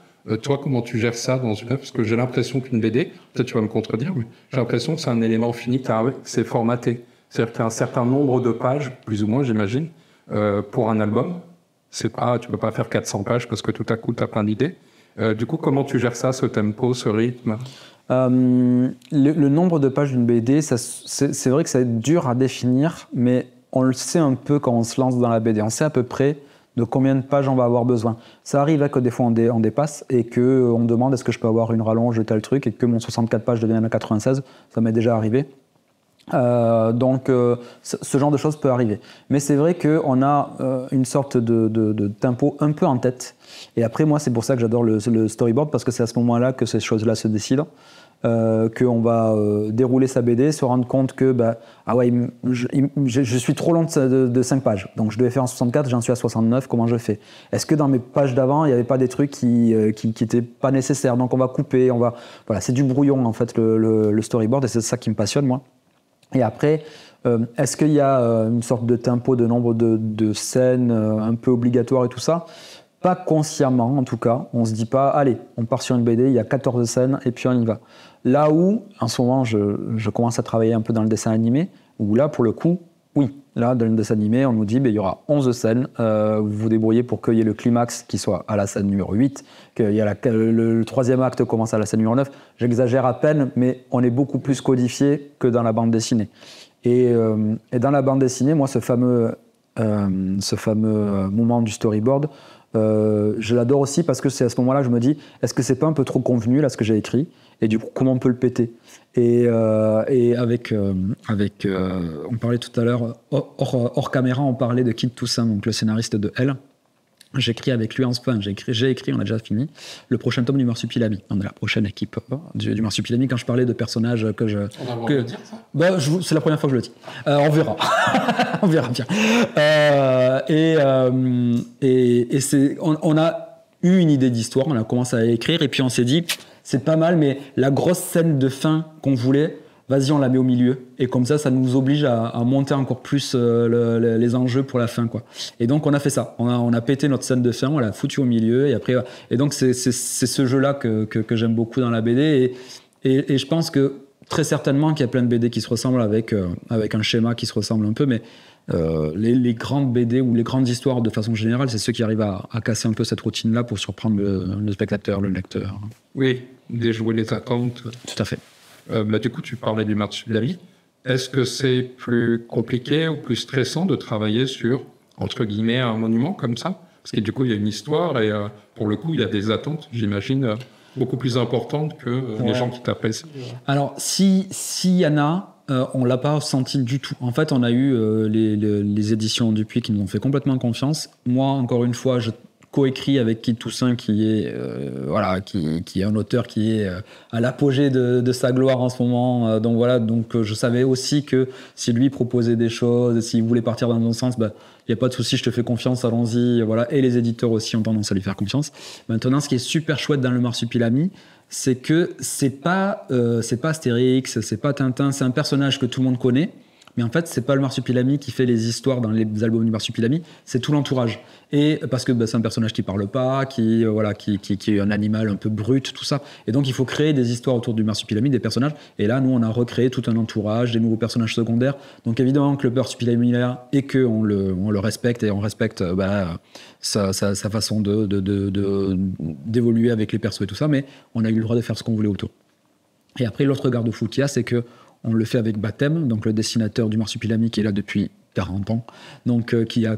Toi, comment tu gères ça dans une œuvre? Parce que j'ai l'impression qu'une BD, peut-être tu vas me contredire, mais j'ai l'impression que c'est un élément fini, c'est formaté. C'est-à-dire qu'il y a un certain nombre de pages, plus ou moins, j'imagine, pour un album. Tu peux pas faire 400 pages parce que tout à coup, tu as plein d'idées. Du coup, comment tu gères ça, ce tempo, ce rythme? Le nombre de pages d'une BD, c'est vrai que c'est dur à définir, mais on le sait un peu quand on se lance dans la BD. On sait à peu près de combien de pages on va avoir besoin. Ça arrive que des fois on dépasse et qu'on me demande est-ce que je peux avoir une rallonge de tel truc et que mon 64 pages devienne à 96. Ça m'est déjà arrivé. Donc ce genre de choses peut arriver. Mais c'est vrai qu'on a une sorte de tempo un peu en tête. Et après, moi, c'est pour ça que j'adore le storyboard, parce que c'est à ce moment-là que ces choses-là se décident. Qu'on va dérouler sa BD, se rendre compte que je suis trop long de 5 pages, donc je devais faire en 64, j'en suis à 69, comment je fais? Est-ce que dans mes pages d'avant il n'y avait pas des trucs qui n'étaient pas nécessaires? Donc on va couper, voilà, c'est du brouillon en fait le storyboard, et c'est ça qui me passionne, moi. Et après, est-ce qu'il y a une sorte de tempo, de nombre de scènes un peu obligatoire et tout ça? Pas consciemment, en tout cas. On se dit pas, allez, on part sur une BD, il y a 14 scènes et puis on y va. Là où, en ce moment, je commence à travailler un peu dans le dessin animé, où là, pour le coup, oui. Là, dans le dessin animé, on nous dit, il y aura 11 scènes, vous vous débrouillez pour qu'il y ait le climax qui soit à la scène numéro 8, qu'il y a le troisième acte commence à la scène numéro 9. J'exagère à peine, mais on est beaucoup plus codifié que dans la bande dessinée. Et dans la bande dessinée, moi, ce fameux moment du storyboard, je l'adore aussi parce que c'est à ce moment-là que je me dis, est-ce que c'est pas un peu trop convenu là ce que j'ai écrit, et du coup comment on peut le péter? Et avec on parlait tout à l'heure hors caméra, on parlait de Kid Toussaint, donc le scénariste de Elle, J'écris avec lui j'ai écrit, on a déjà fini, le prochain tome du Marsupilami. On est la prochaine équipe du Marsupilami. Quand je parlais de personnages que je... On a le droit de dire ça ? C'est la première fois que je le dis. On verra. On verra bien. On a eu une idée d'histoire, on a commencé à écrire, et puis on s'est dit, c'est pas mal, mais la grosse scène de fin qu'on voulait, vas-y, on la met au milieu. Et comme ça nous oblige à monter encore plus les enjeux pour la fin, quoi. Et donc, on a fait ça. On a pété notre scène de fin, on l'a foutu au milieu. Et donc, c'est ce jeu-là que j'aime beaucoup dans la BD. Et je pense que très certainement qu'il y a plein de BD qui se ressemblent avec un schéma qui se ressemble un peu. Mais les grandes BD ou les grandes histoires, de façon générale, c'est ceux qui arrivent à casser un peu cette routine-là pour surprendre le spectateur, le lecteur. Oui, déjouer les attentes. Tout à fait. Du coup, tu parlais du Marsupilami. Est-ce que c'est plus compliqué ou plus stressant de travailler sur, entre guillemets, un monument comme ça ? Parce que du coup, il y a une histoire et pour le coup, il y a des attentes, j'imagine, beaucoup plus importantes que les gens qui t'apprécient. Alors, s'il y en a, on l'a pas senti du tout. En fait, on a eu les éditions Dupuis qui nous ont fait complètement confiance. Moi, encore une fois, je coécrit avec Kid Toussaint qui est un auteur qui est à l'apogée de sa gloire en ce moment, donc je savais aussi que si lui proposait des choses, s'il voulait partir dans un sens, il n'y a pas de souci, je te fais confiance, allons-y, voilà. Et les éditeurs aussi ont tendance à lui faire confiance. Maintenant, ce qui est super chouette dans le Marsupilami, c'est que c'est pas Astérix, c'est pas Tintin, c'est un personnage que tout le monde connaît. Mais en fait, c'est pas le Marsupilami qui fait les histoires dans les albums du Marsupilami, c'est tout l'entourage. Et parce que c'est un personnage qui parle pas, qui est un animal un peu brut, tout ça. Et donc, il faut créer des histoires autour du Marsupilami, des personnages. Et là, nous, on a recréé tout un entourage, des nouveaux personnages secondaires. Donc, évidemment que le Marsupilami est là et qu'on le respecte et on respecte sa façon d'évoluer avec les persos et tout ça. Mais on a eu le droit de faire ce qu'on voulait autour. Et après, l'autre garde-fou qu'il y a, c'est que on le fait avec Batem, donc le dessinateur du Marsupilami qui est là depuis 40 ans, donc qui a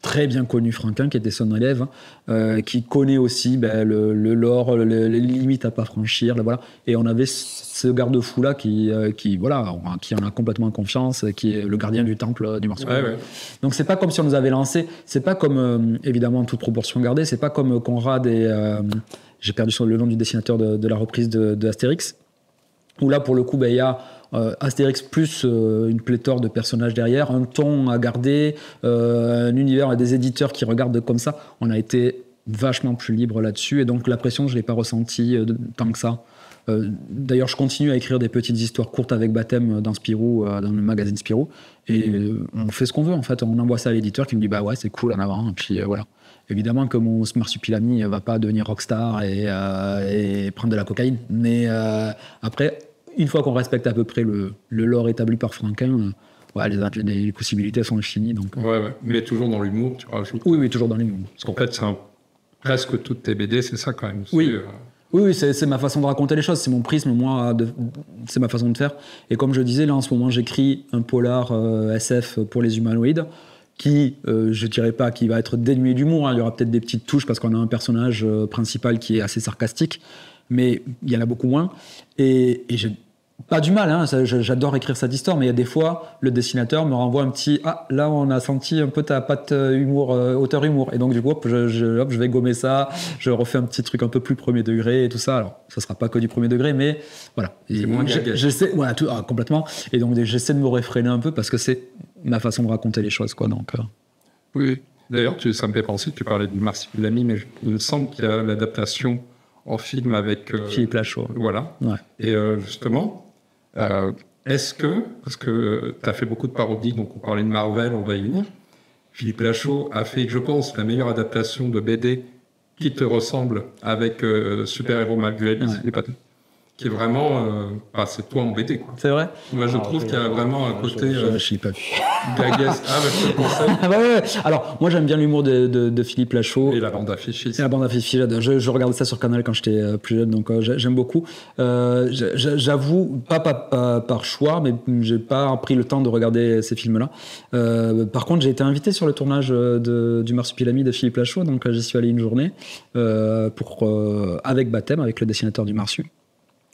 très bien connu Franquin, qui était son élève, qui connaît aussi le lore, les limites à pas franchir, voilà. Et on avait ce garde-fou là qui en a complètement confiance, qui est le gardien du temple du Marsupilami. Ouais. Donc c'est pas comme si on nous avait lancé, c'est pas comme évidemment toute proportion gardée, c'est pas comme Conrad et j'ai perdu le nom du dessinateur de la reprise de Astérix. Où là, pour le coup, il y a Astérix plus une pléthore de personnages derrière, un ton à garder, un univers et des éditeurs qui regardent comme ça. On a été vachement plus libre là-dessus. Et donc, la pression, je ne l'ai pas ressentie tant que ça. D'ailleurs, je continue à écrire des petites histoires courtes avec Batem dans Spirou, dans le magazine Spirou. Et on fait ce qu'on veut, en fait. On envoie ça à l'éditeur qui me dit, ouais, c'est cool, en avant. Et puis, voilà. Évidemment que mon Marsupilami ne va pas devenir rockstar et prendre de la cocaïne. Mais après, une fois qu'on respecte à peu près le lore établi par Franquin, les possibilités sont infinies. Donc, ouais. Mais toujours dans l'humour, tu rajoutes. Oui, toujours dans l'humour. Parce qu'en fait, presque toutes tes BD, c'est ça quand même. Oui, c'est ma façon de raconter les choses, c'est mon prisme, moi, c'est ma façon de faire. Et comme je disais, là, en ce moment, j'écris un polar SF pour les humanoïdes, qui, je dirais pas qu'il va être dénué d'humour, il y aura peut-être des petites touches parce qu'on a un personnage principal qui est assez sarcastique, mais il y en a beaucoup moins. Et j'ai pas du mal, j'adore écrire cette histoire, mais il y a des fois, le dessinateur me renvoie un petit « Ah, là, on a senti un peu ta patte humour, auteur humour ». Et donc, du coup, je vais gommer ça, je refais un petit truc un peu plus premier degré et tout ça. Alors, ça sera pas que du premier degré, mais voilà. C'est moins j'essaie, voilà, complètement. Et donc, j'essaie de me réfréner un peu parce que c'est ma façon de raconter les choses, quoi. Donc, Oui, d'ailleurs, ça me fait penser, tu parlais du Marsupilami, mais il me semble qu'il y a l'adaptation en film avec... Philippe Lachaud. Voilà. Ouais. Et justement... est-ce que, parce que tu as fait beaucoup de parodies, donc on parlait de Marvel, on va y venir, Philippe Lachaud a fait, je pense, la meilleure adaptation de BD qui te ressemble avec Super-héros malgré Alice, qui est vraiment... c'est toi en BD, quoi. C'est vrai ? Moi, je trouve qu'il y a vraiment un côté... je l'ai pas vu. Gaguesque. Je te conseille. Ouais. Alors, moi, j'aime bien l'humour de Philippe Lachaud. Et la bande affichée. La bande affichée, je regardais ça sur Canal quand j'étais plus jeune, donc j'aime beaucoup. J'avoue, pas par choix, mais j'ai pas pris le temps de regarder ces films-là. Par contre, j'ai été invité sur le tournage du Marsupilami de Philippe Lachaud, donc j'y suis allé une journée avec Batem, avec le dessinateur du Marsu.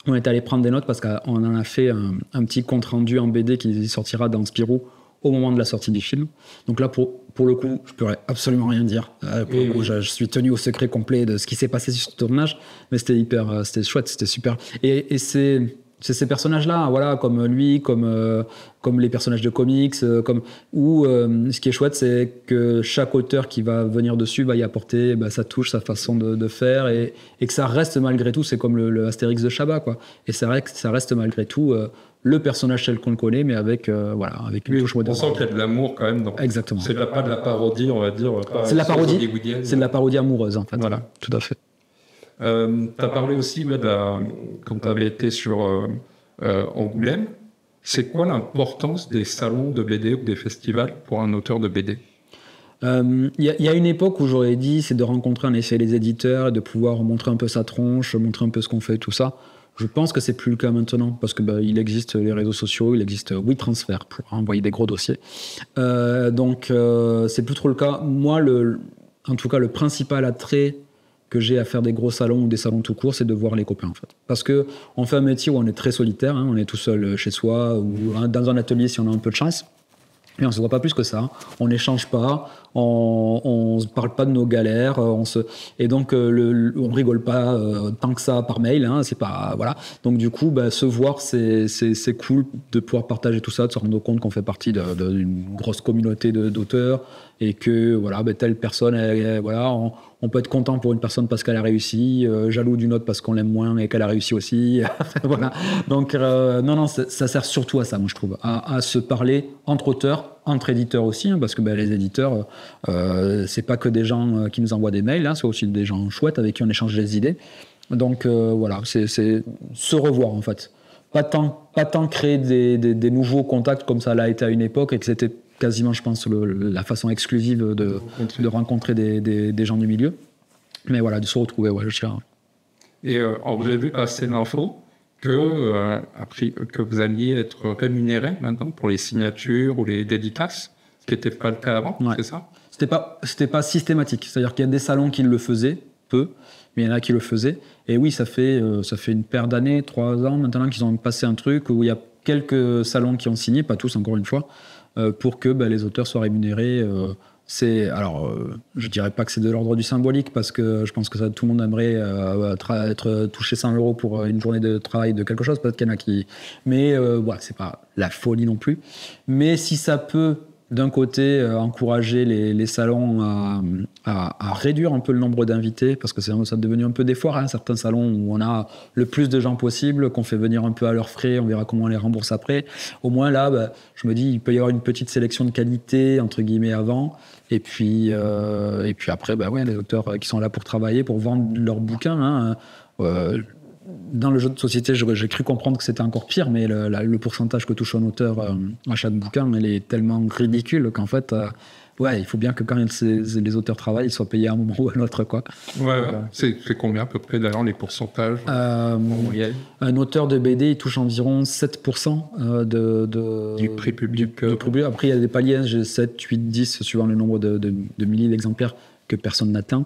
On est allé prendre des notes parce qu'on en a fait un petit compte-rendu en BD qui sortira dans Spirou au moment de la sortie du film. Donc là, pour le coup, je pourrais absolument rien dire. Je suis tenu au secret complet de ce qui s'est passé sur ce tournage, mais c'était chouette, c'était super. Et c'est ces personnages-là, voilà, comme lui, comme les personnages de comics, ce qui est chouette, c'est que chaque auteur qui va venir dessus va y apporter sa touche, sa façon de faire, et que ça reste malgré tout, c'est comme le Astérix de Chabat, quoi. Et c'est vrai que ça reste malgré tout le personnage tel qu'on le connaît, mais avec une touche moderne. On sent qu'il y a de l'amour quand même. Donc exactement. C'est pas de la parodie, on va dire. C'est de la parodie. C'est de la parodie amoureuse, en fait. Voilà, tout à fait. Tu as parlé aussi quand tu avais été sur Angoulême. C'est quoi l'importance des salons de BD ou des festivals pour un auteur de BD ? Il y a une époque où j'aurais dit, c'est de rencontrer en effet les éditeurs et de pouvoir montrer un peu sa tronche, montrer un peu ce qu'on fait, tout ça. Je pense que c'est plus le cas maintenant parce que il existe les réseaux sociaux, il existe WeTransfer pour envoyer des gros dossiers. Donc c'est plus trop le cas. Moi, en tout cas, le principal attrait que j'ai à faire des gros salons ou des salons tout court, c'est de voir les copains, en fait. Parce que on fait un métier où on est très solitaire, on est tout seul chez soi ou dans un atelier si on a un peu de chance. Et on ne se voit pas plus que ça. On n'échange pas, on ne parle pas de nos galères, et donc on rigole pas tant que ça par mail. C'est pas, voilà. Donc du coup, se voir, c'est cool de pouvoir partager tout ça, de se rendre compte qu'on fait partie d'une grosse communauté d'auteurs et que voilà, telle personne, on peut être content pour une personne parce qu'elle a réussi, jaloux d'une autre parce qu'on l'aime moins et qu'elle a réussi aussi. Voilà. Donc non, ça sert surtout à ça, moi je trouve, à se parler entre auteurs, entre éditeurs aussi, parce que les éditeurs, c'est pas que des gens qui nous envoient des mails, c'est aussi des gens chouettes avec qui on échange des idées. Donc voilà, c'est se revoir en fait. Pas tant créer des nouveaux contacts comme ça l'a été à une époque et que c'était quasiment, je pense, la façon exclusive de rencontrer des gens du milieu. Mais voilà, de se retrouver, je dirais. Et vous avez vu passer l'info que vous alliez être rémunéré maintenant pour les signatures ou les dédicaces, ce qui n'était pas le cas avant, c'est ça ? C'était pas systématique. C'est-à-dire qu'il y a des salons qui le faisaient, peu, mais il y en a qui le faisaient. Et oui, ça fait une paire d'années, 3 ans maintenant qu'ils ont passé un truc où il y a quelques salons qui ont signé, pas tous encore une fois, pour que les auteurs soient rémunérés. Je dirais pas que c'est de l'ordre du symbolique parce que je pense que tout le monde aimerait être touché 100 € pour une journée de travail de quelque chose, peut-être qu'il y en a qui... Mais voilà, c'est pas la folie non plus. Mais si ça peut, d'un côté, encourager les salons à réduire un peu le nombre d'invités, parce que ça est devenu un peu des foires, certains salons où on a le plus de gens possible, qu'on fait venir un peu à leurs frais, on verra comment on les rembourse après. Au moins là, je me dis, il peut y avoir une petite sélection de qualité, entre guillemets, avant. Et puis après, les auteurs qui sont là pour travailler, pour vendre leurs bouquins. Dans le jeu de société, j'ai cru comprendre que c'était encore pire, mais le pourcentage que touche un auteur achat de bouquin, il est tellement ridicule qu'en fait, il faut bien que quand les auteurs travaillent, ils soient payés à un moment ou à un autre, quoi. C'est combien à peu près d'ailleurs les pourcentages Un auteur de BD, il touche environ 7% du prix public. Après, il y a des paliers, j'ai 7, 8, 10, suivant le nombre de milliers d'exemplaires que personne n'atteint.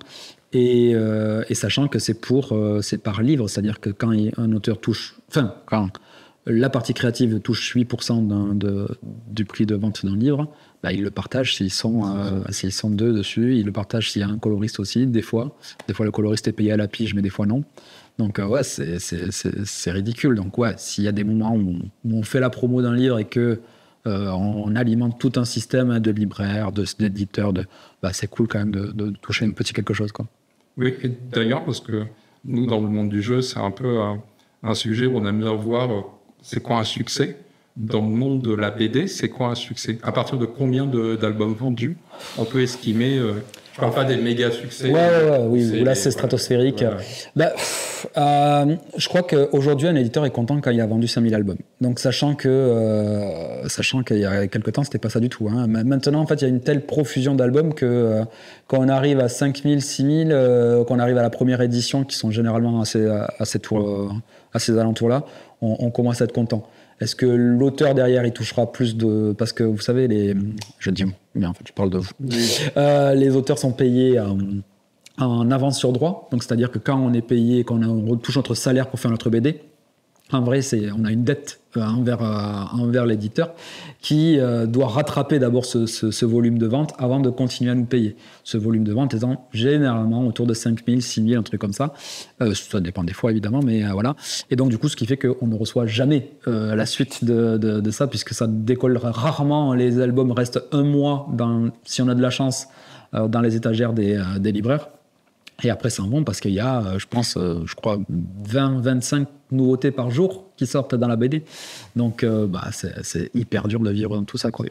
Et sachant que c'est par livre, c'est-à-dire que quand un auteur quand la partie créative touche 8% du prix de vente d'un livre, il le partage s'ils sont 2 dessus, il le partage s'il y a un coloriste aussi, des fois le coloriste est payé à la pige, mais des fois non. Donc c'est ridicule. Donc s'il y a des moments où on fait la promo d'un livre et que on alimente tout un système de libraires, d'éditeurs, c'est cool quand même de toucher un petit quelque chose, quoi. Oui, et d'ailleurs, parce que nous, dans le monde du jeu, c'est un peu un sujet où on aime bien voir c'est quoi un succès. Dans le monde de la BD, c'est quoi un succès ? À partir de combien d'albums vendus on peut estimer je parle pas des méga succès. Oui, là c'est stratosphérique. Voilà. Je crois qu'aujourd'hui, un éditeur est content quand il a vendu 5000 albums. Donc, sachant qu'il y a quelques temps, c'était pas ça du tout. Maintenant, en fait, il y a une telle profusion d'albums que quand on arrive à 5000, 6000, qu'on arrive à la première édition, qui sont généralement à ces alentours-là, on commence à être content. Est-ce que l'auteur derrière, il touchera plus de... Parce que vous savez, je dis, mais en fait, je parle de vous. Les auteurs sont payés en avance sur droit. Donc, c'est-à-dire que quand on est payé, quand on touche notre salaire pour faire notre BD, En vrai, on a une dette envers l'éditeur qui doit rattraper d'abord ce volume de vente avant de continuer à nous payer. Ce volume de vente étant généralement autour de 5 000, 6 000, un truc comme ça. Ça dépend des fois, évidemment, mais voilà. Et donc, du coup, ce qui fait qu'on ne reçoit jamais la suite de ça, puisque ça décolle rarement. Les albums restent un mois, si on a de la chance, dans les étagères des libraires. Et après, ça en vont parce qu'il y a, je crois, 20-25 nouveautés par jour qui sortent dans la BD. Donc, c'est hyper dur de vivre dans tout ça, quoi.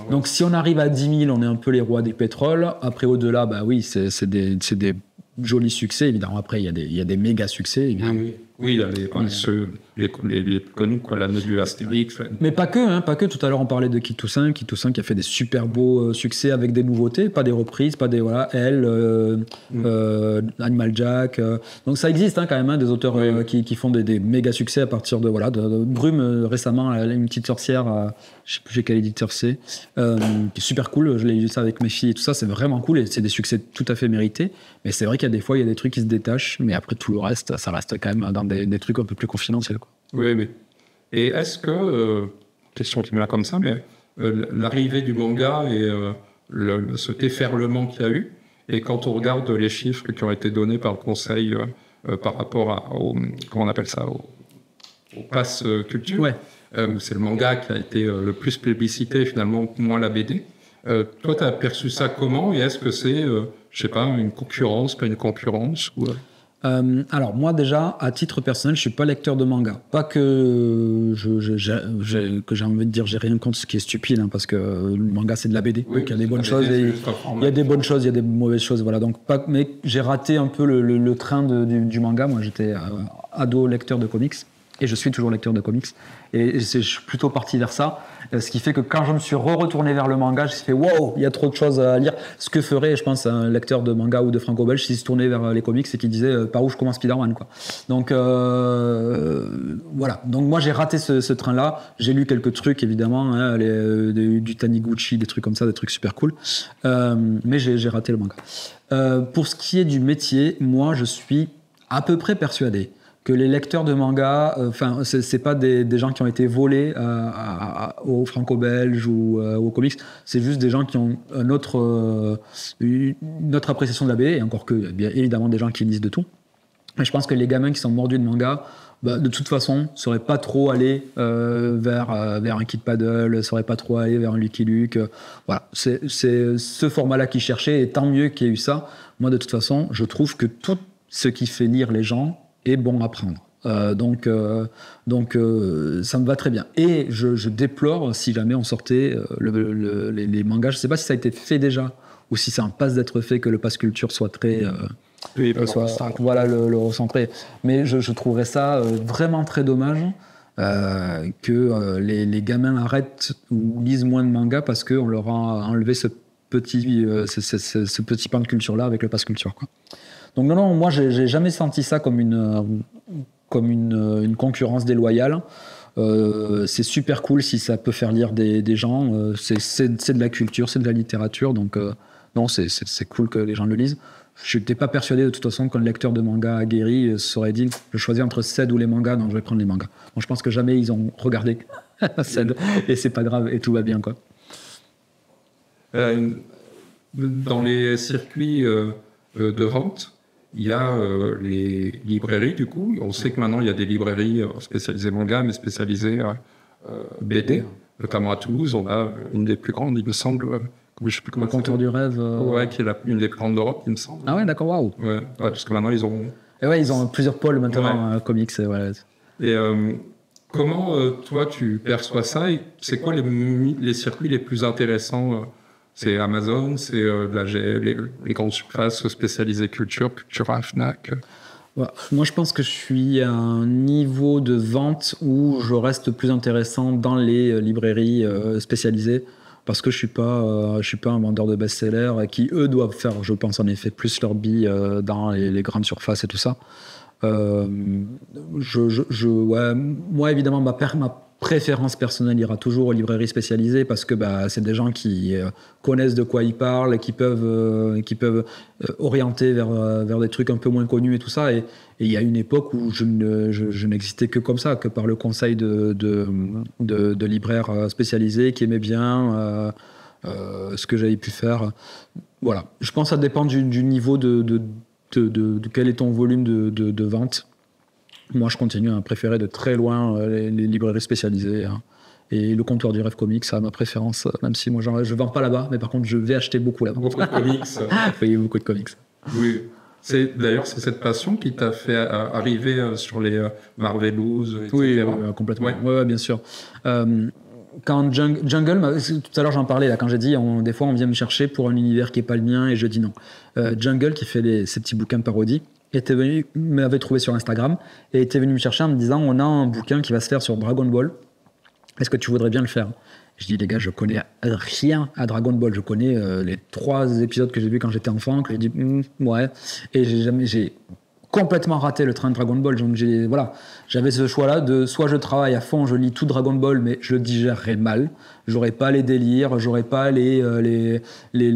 Donc, si on arrive à 10 000, on est un peu les rois du pétrole. Après, au-delà, oui, c'est des jolis succès. Évidemment, après, il y a des méga succès. Oui, il y a les plus connus, quoi, la note du Astérix. Mais pas que. Tout à l'heure, on parlait de Kit Toussaint qui a fait des super beaux succès avec des nouveautés, pas des reprises, pas des Animal Jack. Donc ça existe quand même, des auteurs qui font des méga succès à partir de Brume récemment, une petite sorcière, je sais plus quel éditeur c'est, qui est super cool. Je l'ai lu ça avec mes filles et tout ça, c'est vraiment cool et c'est des succès tout à fait mérités. Mais c'est vrai qu'il y a des fois, il y a des trucs qui se détachent, mais après tout le reste, ça reste quand même dans des trucs un peu plus confidentiels, quoi. Oui. Et est-ce que, question qui me vient comme ça, mais l'arrivée du manga et ce déferlement qu'il y a eu, et quand on regarde les chiffres qui ont été donnés par le Conseil par rapport au pass culture, c'est le manga qui a été le plus plébiscité, finalement, moins la BD. Toi, tu as perçu ça comment, et est-ce que c'est, je sais pas, une concurrence, pas une concurrence ou, Alors moi déjà, à titre personnel, je suis pas lecteur de manga. Pas que j'ai envie de dire j'ai rien contre ce qui est stupide, parce que le manga c'est de la BD. Donc il y a des bonnes choses, il y a des bonnes choses, il y a des mauvaises choses, voilà. Donc mais j'ai raté un peu le train du manga. Moi j'étais ado lecteur de comics. Et je suis toujours lecteur de comics. Et je suis plutôt parti vers ça. Ce qui fait que quand je me suis retourné vers le manga, je me suis fait wow, il y a trop de choses à lire. Ce que ferait, je pense, un lecteur de manga ou de franco-belge s'il se tournait vers les comics et qui disait par où je commence Spider-Man, quoi. Donc voilà. Donc moi j'ai raté ce train-là. J'ai lu quelques trucs évidemment, du Taniguchi, des trucs comme ça, des trucs super cool. Mais j'ai raté le manga. Pour ce qui est du métier, moi je suis à peu près persuadé que les lecteurs de manga, c'est pas des gens qui ont été volés aux franco-belges ou aux comics, c'est juste des gens qui ont une autre appréciation de la BD, et encore que, bien évidemment, des gens qui lisent de tout. Mais je pense que les gamins qui sont mordus de manga, de toute façon, ne seraient pas trop allés vers un Kid Paddle, ne seraient pas trop allés vers un Lucky Luke. Voilà, c'est ce format-là qu'ils cherchaient, et tant mieux qu'il y ait eu ça. Moi, de toute façon, je trouve que tout ce qui fait lire les gens est bon à prendre. Donc ça me va très bien. Et je déplore si jamais on sortait les mangas. Je ne sais pas si ça a été fait déjà ou si ça en passe d'être fait, que le pass culture soit très... le recentrer. Mais je trouverais ça vraiment très dommage que les gamins arrêtent ou lisent moins de mangas parce qu'on leur a enlevé ce petit pan de culture-là avec le pass culture, quoi. Donc non, moi j'ai jamais senti ça comme une concurrence déloyale. C'est super cool si ça peut faire lire des gens. C'est de la culture, c'est de la littérature. Donc non, c'est cool que les gens le lisent. Je n'étais pas persuadé de toute façon qu'un lecteur de manga aguerri serait dit je choisis entre Ced ou les mangas, donc je vais prendre les mangas. Bon, je pense que jamais ils ont regardé Ced et c'est pas grave et tout va bien, quoi. Dans les circuits de vente, il y a les librairies, du coup. On sait que maintenant, il y a des librairies spécialisées manga, mais spécialisées BD. Notamment à Toulouse, on a une des plus grandes, il me semble. Je ne sais plus comment le Contour du rêve. Ouais, qui est une des plus grandes d'Europe, il me semble. Ah ouais, d'accord, waouh. Ouais, parce que maintenant, ils ont... Et ouais, ils ont plusieurs pôles maintenant, comics. Et comment, toi, tu perçois ça, et c'est quoi les circuits les plus intéressants c'est Amazon, c'est les grandes surfaces spécialisées culture, Fnac. Ouais, moi, je pense que je suis à un niveau de vente où je reste plus intéressant dans les librairies spécialisées, parce que je suis pas un vendeur de best-sellers qui, eux, doivent faire, je pense, en effet, plus leur bille dans les grandes surfaces et tout ça. Moi, évidemment, ma préférence personnelle ira toujours aux librairies spécialisées parce que c'est des gens qui connaissent de quoi ils parlent et qui peuvent orienter vers des trucs un peu moins connus et tout ça. Et il y a une époque où je n'existais que comme ça, que par le conseil de libraires spécialisés qui aimaient bien ce que j'avais pu faire. Voilà. Je pense que ça dépend du niveau de quel est ton volume de vente. Moi, je continue à préférer de très loin les librairies spécialisées. Hein. Et le comptoir du Rêve Comics, ça a ma préférence, même si moi, je ne vends pas là-bas, mais par contre, je vais acheter beaucoup là-bas. Beaucoup de comics. Oui, beaucoup de comics. Oui. D'ailleurs, c'est cette passion qui t'a fait arriver sur les Marvelous, etc. Oui, complètement. Ouais, bien sûr. Quand Jungle, tout à l'heure j'en parlais, là, quand j'ai dit des fois on vient me chercher pour un univers qui n'est pas le mien et je dis non. Jungle, qui fait ces petits bouquins de parodie, m'avait trouvé sur Instagram et était venu me chercher en me disant on a un bouquin qui va se faire sur Dragon Ball, est-ce que tu voudrais bien le faire? Je dis les gars, je connais rien à Dragon Ball, je connais les 3 épisodes que j'ai vus quand j'étais enfant, que j'ai dit ouais, et j'ai complètement raté le train de Dragon Ball, donc j'avais ce choix-là de soit je travaille à fond, je lis tout Dragon Ball, mais je le digérerais mal, j'aurais pas les délires, j'aurais pas les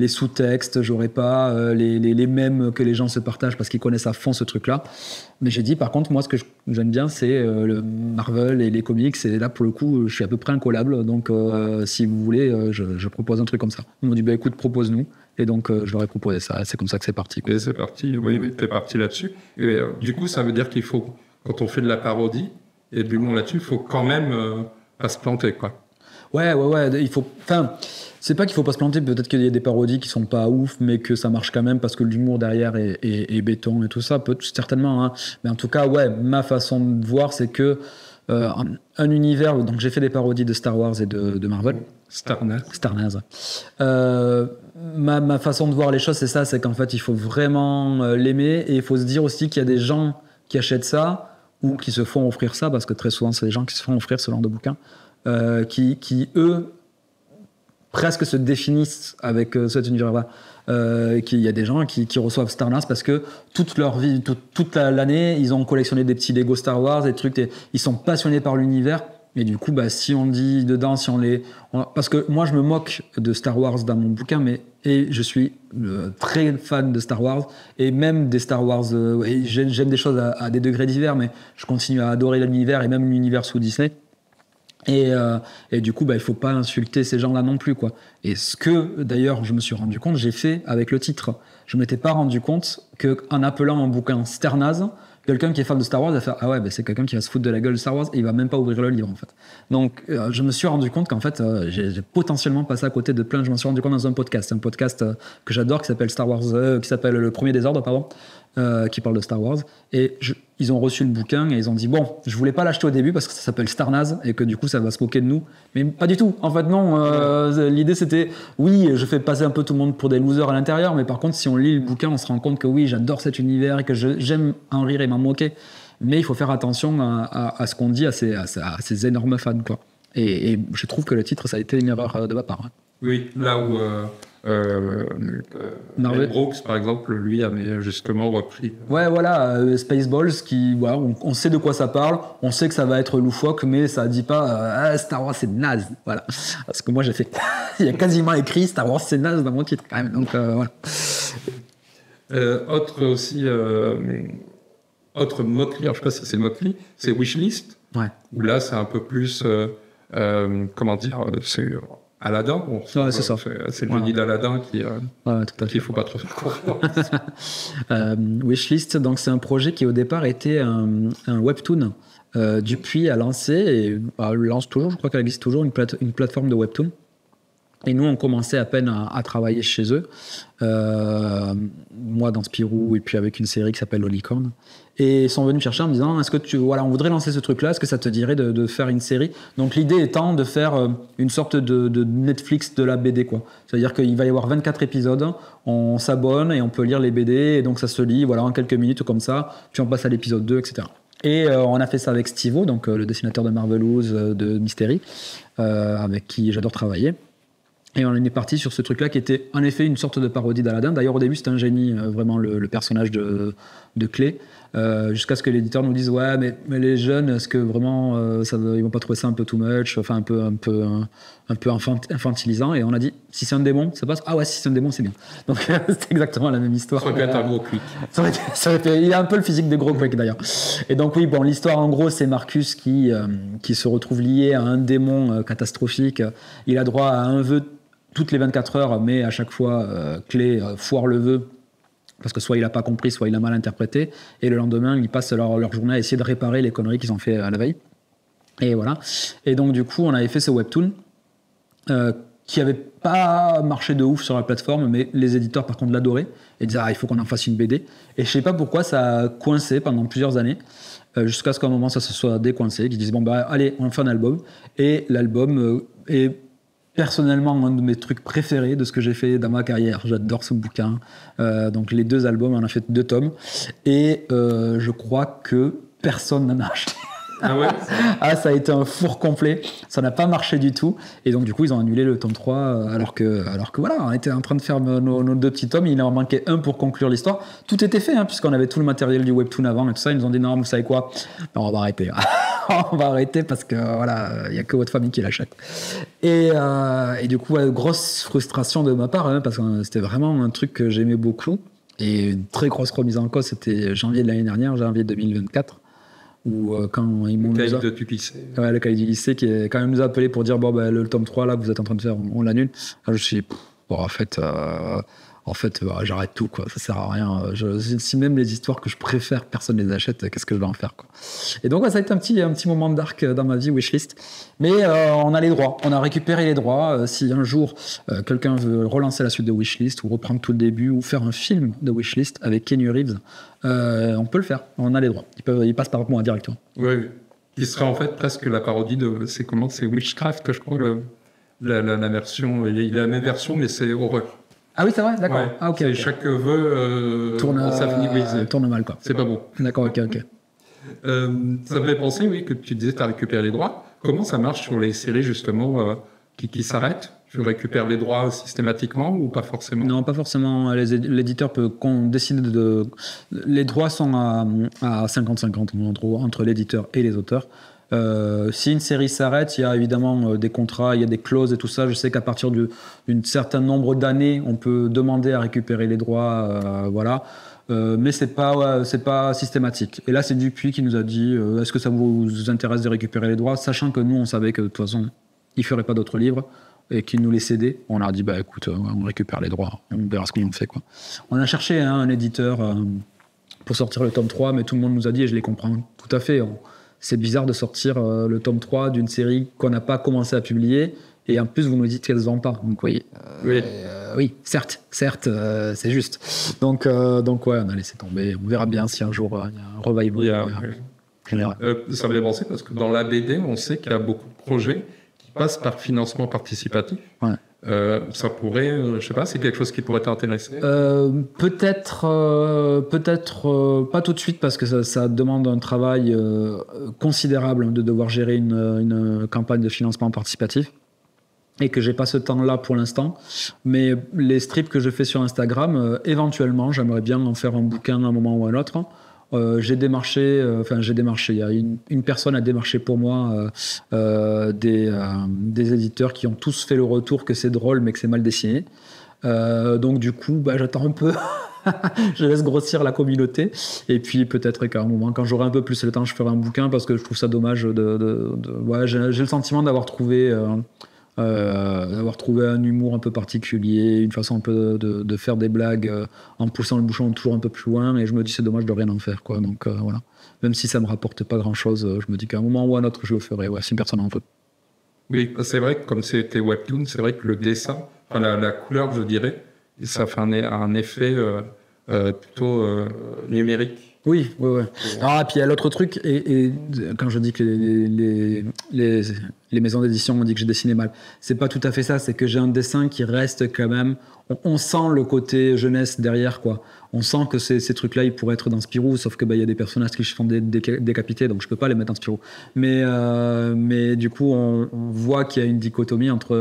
sous-textes, j'aurais pas les mèmes que les gens se partagent parce qu'ils connaissent à fond ce truc-là. Mais j'ai dit par contre, moi ce que j'aime bien c'est le Marvel et les comics, et là pour le coup je suis à peu près incollable, donc si vous voulez je propose un truc comme ça. Ils m'ont dit écoute, propose-nous. Et donc, je leur ai proposé ça. C'est comme ça que c'est parti. Et c'est parti. Oui, t'es parti là-dessus. Et du coup, ça veut dire qu'il faut, quand on fait de la parodie et de l'humour là-dessus, il faut quand même pas se planter, quoi. Ouais. Il faut. Enfin, c'est pas qu'il faut pas se planter. Peut-être qu'il y a des parodies qui sont pas ouf, mais que ça marche quand même parce que l'humour derrière est béton et tout ça. Certainement. Hein. Mais en tout cas, ma façon de voir, c'est que un univers. Donc, j'ai fait des parodies de Star Wars et de Marvel. Star Naz. Ma façon de voir les choses, c'est ça, c'est qu'en fait, il faut vraiment l'aimer, et il faut se dire aussi qu'il y a des gens qui achètent ça ou qui se font offrir ça, parce que très souvent, c'est des gens qui se font offrir ce genre de bouquins, qui eux, presque se définissent avec cet univers-là. Qu'il y a des gens qui reçoivent Star Wars parce que toute leur vie, toute l'année, ils ont collectionné des petits Lego Star Wars, des trucs, ils sont passionnés par l'univers. Et du coup, si on dit dedans, parce que moi, je me moque de Star Wars dans mon bouquin, et je suis très fan de Star Wars, et même des Star Wars, et j'aime des choses à des degrés divers, mais je continue à adorer l'univers, et même l'univers sous Disney. Et du coup, il faut pas insulter ces gens-là non plus, quoi. Et ce que, d'ailleurs, je me suis rendu compte, j'ai fait avec le titre. Je m'étais pas rendu compte qu'en appelant un bouquin Star Naz, quelqu'un qui est fan de Star Wars va faire ah ouais, c'est quelqu'un qui va se foutre de la gueule de Star Wars, et il va même pas ouvrir le livre, en fait. Donc je me suis rendu compte qu'en fait j'ai potentiellement passé à côté de plein. Je m'en suis rendu compte dans un podcast que j'adore, qui s'appelle Star Wars, qui s'appelle Le Premier Désordre, pardon, qui parle de Star Wars, et ils ont reçu le bouquin et ils ont dit bon, je voulais pas l'acheter au début parce que ça s'appelle Star Naz et que du coup ça va se moquer de nous, mais pas du tout, en fait non. L'idée c'était oui, je fais passer un peu tout le monde pour des losers à l'intérieur, mais par contre si on lit le bouquin, on se rend compte que oui, j'adore cet univers et que j'aime en rire et m'en moquer, mais il faut faire attention à ce qu'on dit à ces énormes fans, quoi. Et je trouve que le titre, ça a été une erreur de ma part. Hein. Oui, là où Mel Brooks, par exemple, lui avait justement repris. Ouais, voilà, Spaceballs, on sait de quoi ça parle, on sait que ça va être loufoque, mais ça dit pas Star Wars c'est naze, voilà. Parce que moi j'ai fait, il y a quasiment écrit Star Wars c'est naze dans mon titre quand même, donc voilà. Autre moquerie, je sais pas si c'est moquerie, c'est Wishlist. Ouais. Où là c'est un peu plus, comment dire, c'est Aladdin. Bon, ouais, c'est ça. C'est le génie d'Aladdin qui, qu'il faut pas trop faire confiance. Wishlist, donc c'est un projet qui au départ était un webtoon. Dupuis a lancé, et lance toujours, je crois qu'elle existe toujours, une plateforme de webtoon. Et nous, on commençait à peine à travailler chez eux. Moi, dans Spirou, et puis avec une série qui s'appelle Lolicorn. Et ils sont venus me chercher en me disant, est-ce que on voudrait lancer ce truc-là, est-ce que ça te dirait de faire une série? Donc l'idée étant de faire une sorte de Netflix de la BD, quoi. C'est-à-dire qu'il va y avoir 24 épisodes, on s'abonne et on peut lire les BD, et donc ça se lit en quelques minutes comme ça, puis on passe à l'épisode 2, etc. Et on a fait ça avec Stivo, donc le dessinateur de Marvelous, de Mystery, avec qui j'adore travailler. Et on est parti sur ce truc-là qui était en effet une sorte de parodie d'Aladin. D'ailleurs, au début, c'était un génie, vraiment le personnage de de clés. Jusqu'à ce que l'éditeur nous dise ouais mais les jeunes est-ce que vraiment ils vont pas trouver ça un peu too much, enfin un peu infantilisant, et on a dit si c'est un démon ça passe, ah ouais si c'est un démon c'est bien, donc c'est exactement la même histoire. Ça aurait pu être un gros quick. Il a un peu le physique de gros quick d'ailleurs, et donc oui bon l'histoire en gros c'est Marcus qui se retrouve lié à un démon catastrophique, il a droit à un vœu toutes les 24 heures mais à chaque fois Clé foire le vœu parce que soit il n'a pas compris, soit il a mal interprété, et le lendemain, ils passent leur journée à essayer de réparer les conneries qu'ils ont fait à la veille. Et voilà. Et donc, du coup, on avait fait ce webtoon qui n'avait pas marché de ouf sur la plateforme, mais les éditeurs, par contre, l'adoraient et disaient « Ah, il faut qu'on en fasse une BD ». Et je ne sais pas pourquoi ça a coincé pendant plusieurs années, jusqu'à ce qu'à un moment, ça se soit décoincé, qu'ils disent « Bon, bah, allez, on fait un album ». Et l'album est personnellement un de mes trucs préférés de ce que j'ai fait dans ma carrière. J'adore ce bouquin. Donc les 2 albums, on a fait 2 tomes. Et je crois que personne n'en a acheté. Ah ouais. Ah, ça a été un four complet. Ça n'a pas marché du tout. Et donc, du coup, ils ont annulé le tome 3 alors que voilà, on était en train de faire nos 2 petits tomes. Il en manquait un pour conclure l'histoire. Tout était fait, puisqu'on avait tout le matériel du webtoon avant et tout ça. Ils nous ont dit non, vous savez quoi? Non, on va arrêter. On va arrêter parce que voilà, il n'y a que votre famille qui l'achète. Et du coup, grosse frustration de ma part, parce que c'était vraiment un truc que j'aimais beaucoup. Et une très grosse remise en cause, c'était janvier de l'année dernière, janvier 2024. Ou quand ils m'ont le cahier du lycée. Ouais, le cahier du lycée quand ils nous a appelé pour dire bon le tome 3 là que vous êtes en train de faire on l'annule. Alors, je suis bon en fait j'arrête tout quoi, ça sert à rien. Si même les histoires que je préfère personne les achète, qu'est-ce que je vais en faire quoi. Et donc ça a été un petit moment dark dans ma vie wishlist, mais on a les droits, on a récupéré les droits. Si un jour quelqu'un veut relancer la suite de Wishlist ou reprendre tout le début ou faire un film de Wishlist avec Keanu Reeves, on peut le faire, on a les droits, il passe par moi directement. Oui, il serait en fait presque la parodie de c'est Witchcraft, je crois, la version, il a la même version mais c'est horreur. Ah oui, c'est vrai, d'accord. Ouais, ah, okay. Chaque vœu tourne mal, quoi. C'est pas bon. D'accord, ok. Ça me fait penser, oui, que tu disais que tu as récupéré les droits. Comment ça marche sur les séries, justement, qui s'arrêtent? Tu récupères les droits systématiquement ou pas forcément? Non, pas forcément. L'éditeur peut décider de... Les droits sont à 50-50 entre l'éditeur et les auteurs. Si une série s'arrête, il y a évidemment des contrats, il y a des clauses et tout ça. Je sais qu'à partir d'un certain nombre d'années, on peut demander à récupérer les droits, voilà. Mais c'est pas systématique. Et là, c'est Dupuis qui nous a dit est-ce que ça vous intéresse de récupérer les droits, sachant que nous, on savait que de toute façon, il ferait pas d'autres livres et qu'il nous les cédait. On leur a dit écoute, on récupère les droits, on verra ce qu'on en fait quoi. On a cherché un éditeur pour sortir le tome 3, mais tout le monde nous a dit, et je les comprends tout à fait. C'est bizarre de sortir le tome 3 d'une série qu'on n'a pas commencé à publier, et en plus vous nous dites qu'elle ne se vend pas. Donc oui, certes, c'est juste. Donc ouais, on a laissé tomber. On verra bien si un jour il y a un revival. Ça me fait penser parce que dans la BD, on sait qu'il y a beaucoup de projets qui passent par financement participatif. Ouais. Ça pourrait, je sais pas, c'est quelque chose qui pourrait t'intéresser. Peut-être pas tout de suite parce que ça demande un travail considérable de devoir gérer une campagne de financement participatif et que j'ai pas ce temps-là pour l'instant. Mais les strips que je fais sur Instagram, éventuellement, j'aimerais bien en faire un bouquin à un moment ou à un autre. J'ai démarché, il y a une personne a démarché pour moi des éditeurs qui ont tous fait le retour que c'est drôle mais que c'est mal dessiné. Donc du coup, j'attends un peu, je laisse grossir la communauté et puis peut-être qu'à un moment, quand j'aurai un peu plus le temps, je ferai un bouquin parce que je trouve ça dommage j'ai le sentiment d'avoir trouvé un humour un peu particulier, une façon un peu de faire des blagues en poussant le bouchon toujours un peu plus loin, et je me dis c'est dommage de rien en faire quoi. Donc voilà, même si ça me rapporte pas grand chose, je me dis qu'à un moment ou à un autre je le ferai, si une personne en veut. Oui, c'est vrai que comme c'était webtoon, c'est vrai que le dessin, la couleur je dirais, ça fait un effet plutôt numérique. Oui. Ah, puis il y a l'autre truc, et quand je dis que les maisons d'édition ont dit que j'ai dessiné mal, c'est pas tout à fait ça, c'est que j'ai un dessin qui reste quand même, on sent le côté jeunesse derrière quoi. on sent que ces trucs-là, ils pourraient être dans Spirou, sauf que il y a des personnages qui se font décapiter, donc je peux pas les mettre dans Spirou. Mais du coup, on voit qu'il y a une dichotomie entre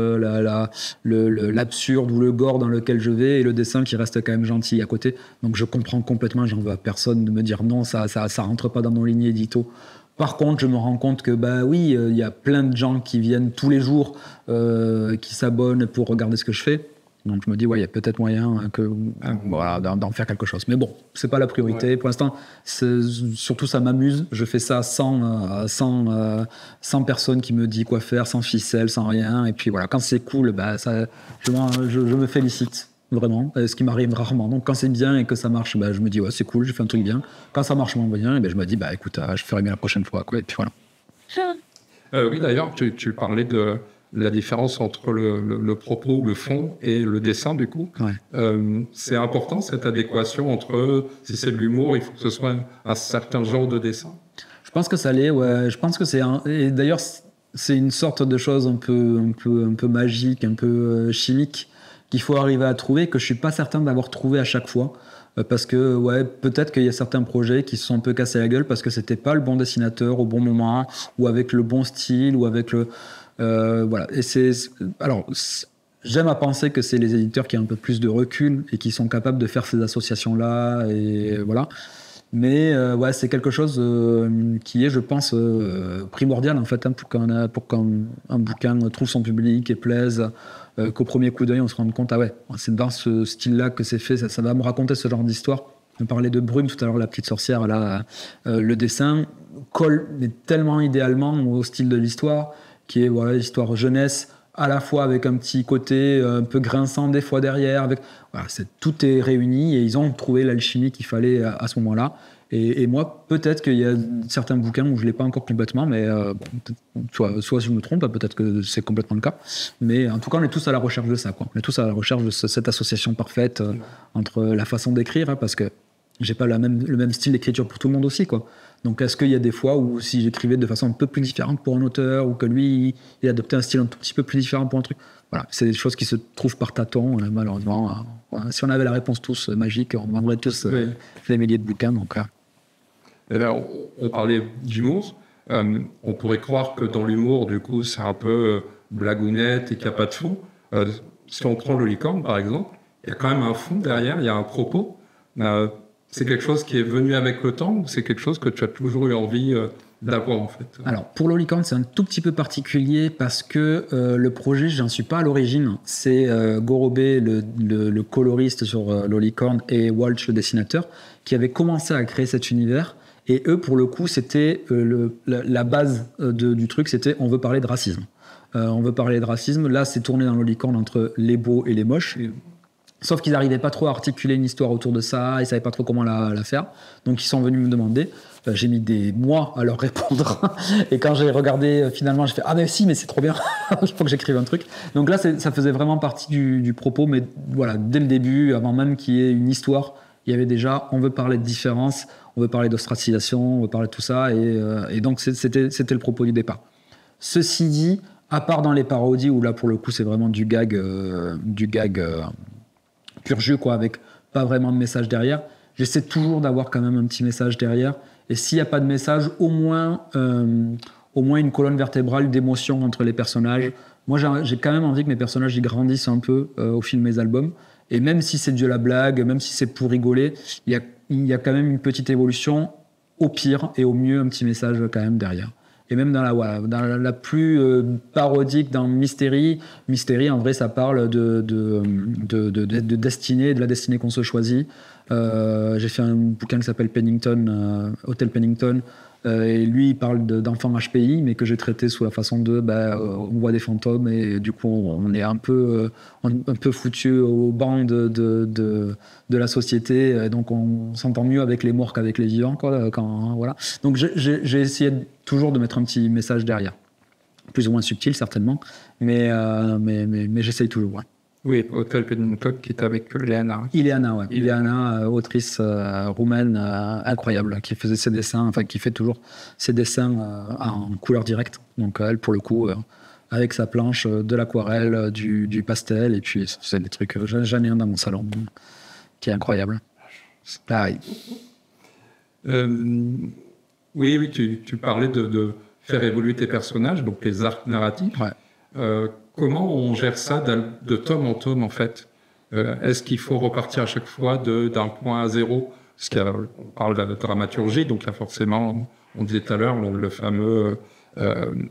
l'absurde ou le gore dans lequel je vais et le dessin qui reste quand même gentil à côté. Donc je comprends complètement, j'en veux à personne de me dire non, ça rentre pas dans nos lignes édito. Par contre, je me rends compte que oui, il y a plein de gens qui viennent tous les jours, qui s'abonnent pour regarder ce que je fais. Donc je me dis, il y a peut-être moyen d'en faire quelque chose. Mais bon, c'est pas la priorité. Ouais. Pour l'instant, surtout ça m'amuse. Je fais ça sans personne qui me dit quoi faire, sans ficelle, sans rien. Et puis voilà, quand c'est cool, je me félicite. Vraiment, ce qui m'arrive rarement. Donc quand c'est bien et que ça marche, je me dis c'est cool, j'ai fait un truc bien. Quand ça marche moins bien, je me dis écoute, je ferai mieux la prochaine fois, quoi. Et puis voilà. Oui, d'ailleurs, tu parlais de la différence entre le propos, le fond et le dessin, du coup. Ouais. C'est important, cette adéquation entre, si c'est de l'humour, il faut que ce soit un certain genre de dessin. Je pense que ça l'est, ouais. Je pense que et d'ailleurs, c'est une sorte de chose un peu magique, un peu chimique, qu'il faut arriver à trouver, que je suis pas certain d'avoir trouvé à chaque fois. Parce que, peut-être qu'il y a certains projets qui se sont un peu cassés la gueule parce que c'était pas le bon dessinateur au bon moment, ou avec le bon style, ou avec le... voilà. Et j'aime à penser que c'est les éditeurs qui ont un peu plus de recul et qui sont capables de faire ces associations-là, et voilà. Mais c'est quelque chose qui est, je pense, primordial en fait, pour qu'un bouquin trouve son public et plaise, qu'au premier coup d'œil on se rende compte, c'est dans ce style-là que c'est fait, ça va me raconter ce genre d'histoire. On parlait de Brume tout à l'heure, la petite sorcière, là, le dessin colle mais tellement idéalement au style de l'histoire, qui est l'histoire jeunesse, à la fois avec un petit côté un peu grinçant des fois derrière, tout est réuni et ils ont trouvé l'alchimie qu'il fallait à ce moment-là. Et moi, peut-être qu'il y a certains bouquins où je ne l'ai pas encore complètement, mais soit je me trompe, peut-être que c'est complètement le cas. Mais en tout cas, on est tous à la recherche de ça, quoi. On est tous à la recherche de cette association parfaite entre la façon d'écrire, parce que j'ai pas le même style d'écriture pour tout le monde aussi, quoi. Donc, est-ce qu'il y a des fois où si j'écrivais de façon un peu plus différente pour un auteur, ou que lui, il adoptait un style un tout petit peu plus différent pour un truc, voilà, c'est des choses qui se trouvent par tâtons, malheureusement. Si on avait la réponse tous magique, on vendrait tous des milliers de bouquins. Donc, on parlait d'humour. On pourrait croire que dans l'humour, du coup, c'est un peu blagounette et qu'il n'y a pas de fond. Si on prend le licorne, par exemple, il y a quand même un fond derrière, il y a un propos. C'est quelque chose qui est venu avec le temps, ou c'est quelque chose que tu as toujours eu envie d'avoir, en fait? Alors, pour Lolicorne, c'est un tout petit peu particulier parce que le projet, j'en suis pas à l'origine. C'est Gorobé, le coloriste sur Lolicorne, et Walsh, le dessinateur, qui avaient commencé à créer cet univers. Et eux, pour le coup, c'était la base du truc, c'était on veut parler de racisme. On veut parler de racisme. Là, c'est tourné dans Lolicorne entre les beaux et les moches. Sauf qu'ils n'arrivaient pas trop à articuler une histoire autour de ça, ils ne savaient pas trop comment la faire. Donc ils sont venus me demander. J'ai mis des mois à leur répondre. Et quand j'ai regardé, finalement, j'ai fait « Ah mais si, mais c'est trop bien, il faut que j'écrive un truc ». Donc là, ça faisait vraiment partie du propos, mais voilà, dès le début, avant même qu'il y ait une histoire, il y avait déjà « On veut parler de différence, on veut parler d'ostracisation, on veut parler de tout ça ». Et donc c'était le propos du départ. Ceci dit, à part dans les parodies, où là, pour le coup, c'est vraiment du gag pur jus, quoi, avec pas vraiment de message derrière. J'essaie toujours d'avoir quand même un petit message derrière. Et s'il n'y a pas de message, au moins une colonne vertébrale d'émotion entre les personnages. Moi, j'ai quand même envie que mes personnages ils grandissent un peu au fil de mes albums. Et même si c'est de la blague, même si c'est pour rigoler, il y a quand même une petite évolution. Au pire et au mieux, un petit message quand même derrière. Et même dans la plus parodique, dans Mystery, en vrai, ça parle de destinée, de la destinée qu'on se choisit. J'ai fait un bouquin qui s'appelle Pennington, Hôtel Pennington, et lui, il parle d'enfants HPI, mais que j'ai traité sous la façon de on voit des fantômes, et du coup, on est un peu foutu au banc de la société, et donc on s'entend mieux avec les morts qu'avec les vivants, quoi, voilà. Donc j'ai essayé toujours de mettre un petit message derrière, plus ou moins subtil certainement, mais j'essaye toujours. Ouais. Oui, Hôtel Pennington qui est avec Ileana. Ileana, autrice roumaine incroyable, qui faisait ses dessins, enfin qui fait toujours ses dessins en couleur directe. Donc elle, pour le coup, avec sa planche, de l'aquarelle, du pastel, et puis c'est des trucs. J'en ai un dans mon salon qui est incroyable. Ah oui. Oui, tu parlais de faire évoluer tes personnages, donc les arcs narratifs. Ouais. Comment on gère ça de tome en tome, en fait? Est-ce qu'il faut repartir à chaque fois d'un point à zéro? Parce qu'on parle de la dramaturgie, donc il y a forcément, on disait tout à l'heure, le fameux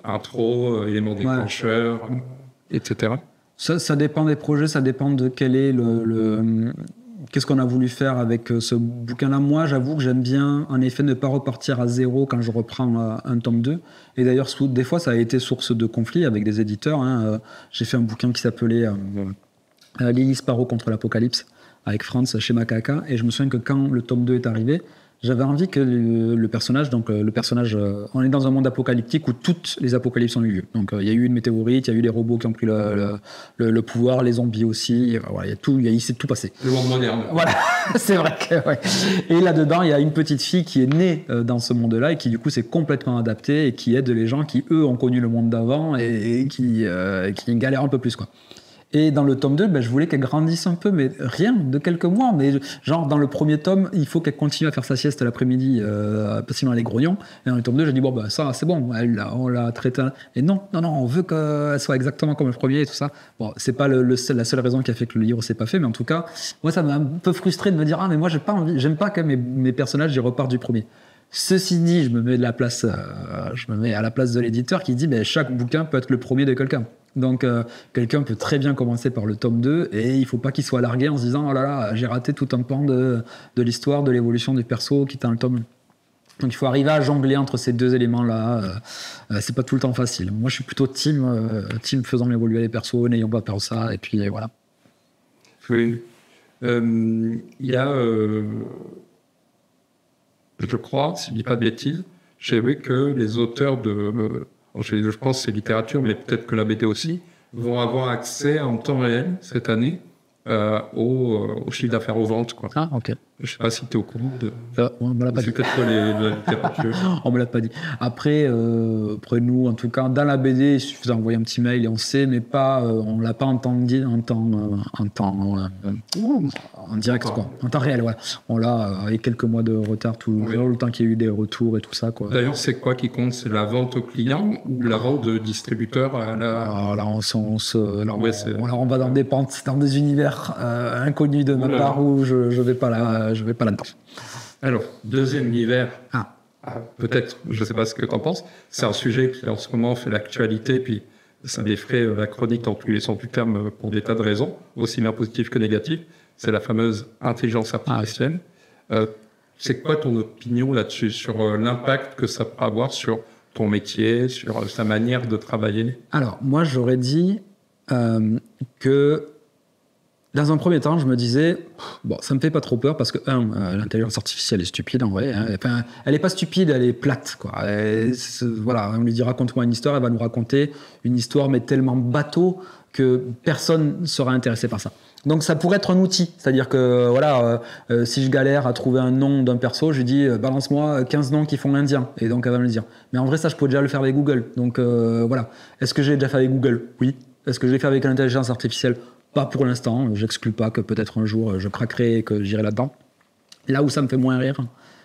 intro, élément déclencheur, etc. Ça dépend des projets, ça dépend de quel est qu'est-ce qu'on a voulu faire avec ce bouquin-là. Moi, j'avoue que j'aime bien, en effet, ne pas repartir à zéro quand je reprends un tome 2. Et d'ailleurs, des fois, ça a été source de conflits avec des éditeurs. J'ai fait un bouquin qui s'appelait Lily Sparrow contre l'apocalypse avec Franz chez Macaca. Et je me souviens que quand le tome 2 est arrivé, j'avais envie que le personnage, on est dans un monde apocalyptique où toutes les apocalypses ont eu lieu. Donc il y a eu une météorite, il y a eu les robots qui ont pris le pouvoir, les zombies aussi. Voilà, il s'est tout passé. Le monde moderne. Voilà, c'est vrai que ouais. Et là-dedans, il y a une petite fille qui est née dans ce monde-là et qui du coup s'est complètement adaptée et qui aide les gens qui eux ont connu le monde d'avant et qui galèrent un peu plus quoi. Et dans le tome 2, je voulais qu'elle grandisse un peu, mais rien, de quelques mois. Mais genre, dans le premier tome, il faut qu'elle continue à faire sa sieste l'après-midi, parce que sinon elle est grognon. Et dans le tome 2, j'ai dit, ça, c'est bon, on l'a traité. Et non, on veut qu'elle soit exactement comme le premier et tout ça. Bon, c'est pas la seule raison qui a fait que le livre s'est pas fait, mais en tout cas, moi, ça m'a un peu frustré de me dire, mais moi, j'aime pas que mes personnages, ils repartent du premier. Ceci dit, je me mets à la place de l'éditeur qui dit, chaque bouquin peut être le premier de quelqu'un. Donc, quelqu'un peut très bien commencer par le tome 2 et il faut pas qu'il soit largué en se disant oh là là, j'ai raté tout un pan de l'histoire, de l'évolution du perso qui est dans le tome. Donc, il faut arriver à jongler entre ces deux éléments-là. C'est pas tout le temps facile. Moi, je suis plutôt team faisant évoluer les persos, n'ayons pas peur de ça, et puis voilà. Oui. Il y a, je crois, si je dis pas de bêtises, j'ai vu que les auteurs je pense que c'est littérature, mais peut-être que la BD aussi, vont avoir accès en temps réel cette année au chiffre d'affaires aux ventes. Quoi. Ah, ok. Je ne sais pas si tu es au courant de... on me l'a pas dit. C'est peut-être la littérature. On me l'a pas dit. Après nous, en tout cas, dans la BD, il suffit d'envoyer un petit mail et on sait, mais pas, on l'a pas en direct, quoi. En temps réel, ouais. On l'a avec quelques mois de retard, le temps qu'il y a eu des retours et tout ça, quoi. D'ailleurs, c'est quoi qui compte? C'est la vente au client ou la vente de distributeur à la... Alors là, on va dans des pentes, dans des univers inconnus de ma part où je vais pas là-dedans. Alors, deuxième univers. Peut-être, je ne sais pas ce que tu en penses. C'est un sujet qui en ce moment fait l'actualité, puis ça défraie la chronique dans tous les sens du terme pour des tas de raisons, aussi bien positives que négatives. C'est la fameuse intelligence artificielle. C'est quoi ton opinion là-dessus, sur l'impact que ça peut avoir sur ton métier, sur sa manière de travailler? Alors, moi, j'aurais dit que dans un premier temps, je me disais, ça me fait pas trop peur parce que, l'intelligence artificielle est stupide en vrai. Enfin, elle est pas stupide, elle est plate, quoi. Voilà, on lui dit raconte-moi une histoire, elle va nous raconter une histoire, mais tellement bateau que personne ne sera intéressé par ça. Donc ça pourrait être un outil, c'est-à-dire que si je galère à trouver un nom d'un perso, je lui dis balance-moi 15 noms qui font indien, et donc elle va me le dire. Mais en vrai, ça, je peux déjà le faire avec Google. Donc voilà. Est-ce que j'ai déjà fait avec Google? Oui. Est-ce que je l'ai fait avec l'intelligence artificielle? Pas pour l'instant. J'exclus pas que peut-être un jour je craquerai et que j'irai là-dedans. Là où ça me fait moins rire,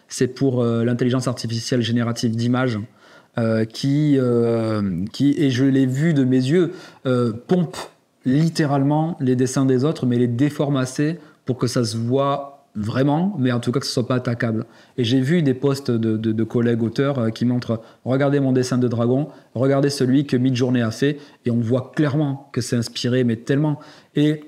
c'est pour l'intelligence artificielle générative d'images qui, et je l'ai vu de mes yeux, pompe littéralement les dessins des autres, mais les déforme assez pour que ça se voit vraiment, mais en tout cas que ce soit pas attaquable. Et j'ai vu des posts de collègues auteurs qui montrent « Regardez mon dessin de dragon, regardez celui que Midjourney a fait », et on voit clairement que c'est inspiré, mais tellement. Et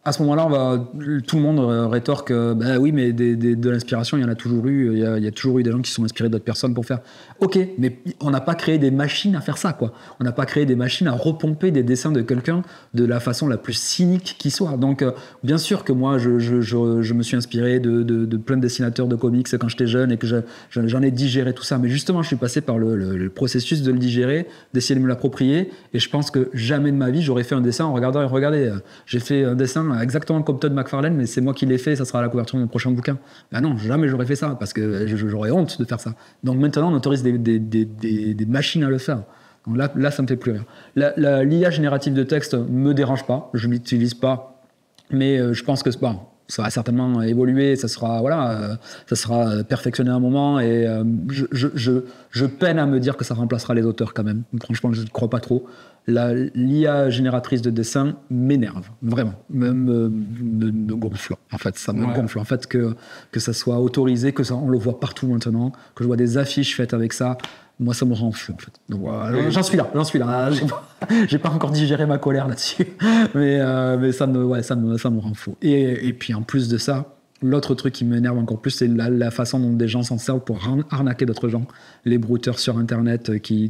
à ce moment-là, tout le monde rétorque oui, mais de l'inspiration, il y en a toujours eu. Il y a toujours eu des gens qui sont inspirés d'autres personnes pour faire. Ok, mais on n'a pas créé des machines à faire ça, quoi. On n'a pas créé des machines à repomper des dessins de quelqu'un de la façon la plus cynique qui soit. Donc, bien sûr que moi, je me suis inspiré de plein de dessinateurs de comics quand j'étais jeune et que j'en ai digéré tout ça. Mais justement, je suis passé par le processus de le digérer, d'essayer de me l'approprier. Et je pense que jamais de ma vie, j'aurais fait un dessin en regardant. Regardez, j'ai fait un dessin exactement comme Todd McFarlane, mais c'est moi qui l'ai fait, ça sera à la couverture de mon prochain bouquin. Ben non, jamais j'aurais fait ça, parce que j'aurais honte de faire ça. Donc maintenant, on autorise des machines à le faire. Donc là, ça me fait plus rire. L'IA générative de texte me dérange pas, je l'utilise pas, mais je pense que ça va certainement évoluer, ça sera perfectionné à un moment, et je peine à me dire que ça remplacera les auteurs quand même. Franchement, je ne crois pas trop. L'IA génératrice de dessin m'énerve, vraiment, me gonfle. En fait, ça me gonfle. En fait, que ça soit autorisé, on le voit partout maintenant, que je vois des affiches faites avec ça. Moi, ça me rend fou, en fait. Donc, voilà, j'en suis là. J'ai pas encore digéré ma colère là-dessus, mais ça me rend fou. Et puis, en plus de ça, l'autre truc qui m'énerve encore plus, c'est la façon dont des gens s'en servent pour arnaquer d'autres gens. Les brouteurs sur Internet qui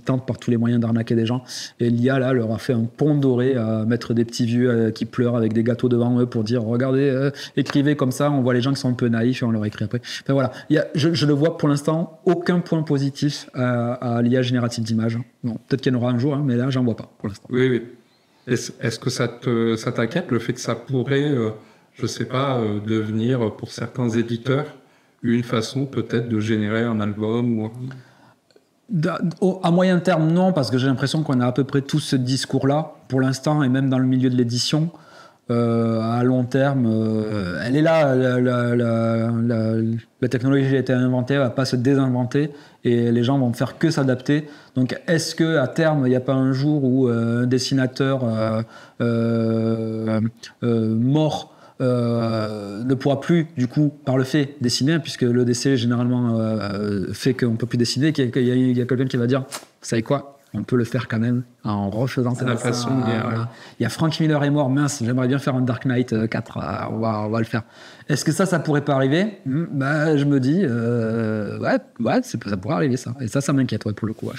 tentent par tous les moyens d'arnaquer des gens. Et l'IA, là, leur a fait un pont doré à mettre des petits vieux qui pleurent avec des gâteaux devant eux pour dire « Regardez, écrivez comme ça, on voit les gens qui sont un peu naïfs et on leur écrit après. » Enfin voilà, je le vois pour l'instant, aucun point positif à l'IA générative d'images. Bon, peut-être qu'il y en aura un jour, mais là, j'en vois pas pour l'instant. Oui. Est-ce que ça t'inquiète, le fait que ça pourrait... je sais pas, devenir pour certains éditeurs une façon peut-être de générer un album ou... À moyen terme, non, parce que j'ai l'impression qu'on a à peu près tous ce discours-là pour l'instant, et même dans le milieu de l'édition. À long terme, elle est là, la technologie a été inventée, elle va pas se désinventer, et les gens vont faire que s'adapter. Donc est-ce que à terme il n'y a pas un jour où un dessinateur mort ne pourra plus, du coup, par le fait, dessiner, puisque le décès généralement fait qu'on ne peut plus dessiner, qu'il y a quelqu'un qui va dire, vous savez quoi, on peut le faire quand même en refaisant la façon. Voilà. Il y a Frank Miller est mort, mince, j'aimerais bien faire un Dark Knight 4, on va le faire. Est-ce que ça pourrait pas arriver? Je me dis, ça pourrait arriver ça. Et ça m'inquiète pour le coup.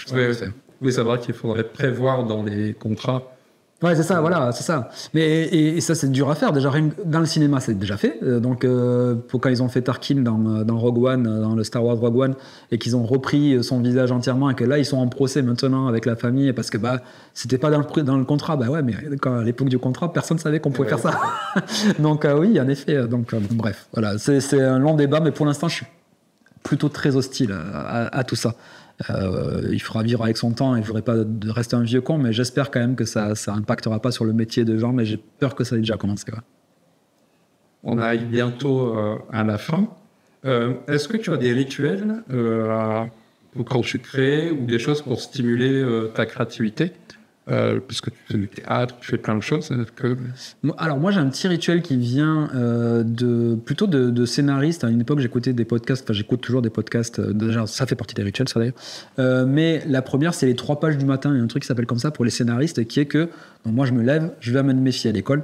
Oui, c'est vrai qu'il faudrait prévoir dans les contrats. Ouais, c'est ça, voilà, c'est ça. Mais et ça, c'est dur à faire. Déjà, dans le cinéma, c'est déjà fait. Donc, quand ils ont fait Tarkin dans Rogue One, dans le Star Wars Rogue One, et qu'ils ont repris son visage entièrement, et que là, ils sont en procès maintenant avec la famille, parce que c'était pas dans le contrat. Mais à l'époque du contrat, personne savait qu'on pouvait faire ça. Donc, oui, en effet. Donc, bref, voilà, c'est un long débat, mais pour l'instant, je suis plutôt très hostile à tout ça. Il fera vivre avec son temps et je voudrais pas de rester un vieux con, mais j'espère quand même que ça impactera pas sur le métier de gens, mais j'ai peur que ça ait déjà commencé. Ouais. On arrive bientôt à la fin. Est-ce que tu as des rituels quand tu crées ou des choses pour stimuler ta créativité? Puisque tu fais du théâtre, tu fais plein de choses. Alors moi j'ai un petit rituel qui vient plutôt de scénariste. À une époque j'écoutais des podcasts, enfin j'écoute toujours des podcasts, déjà ça fait partie des rituels ça d'ailleurs. Mais la première c'est les 3 pages du matin, il y a un truc qui s'appelle comme ça pour les scénaristes, qui est que donc moi je me lève, je vais amener mes filles à l'école,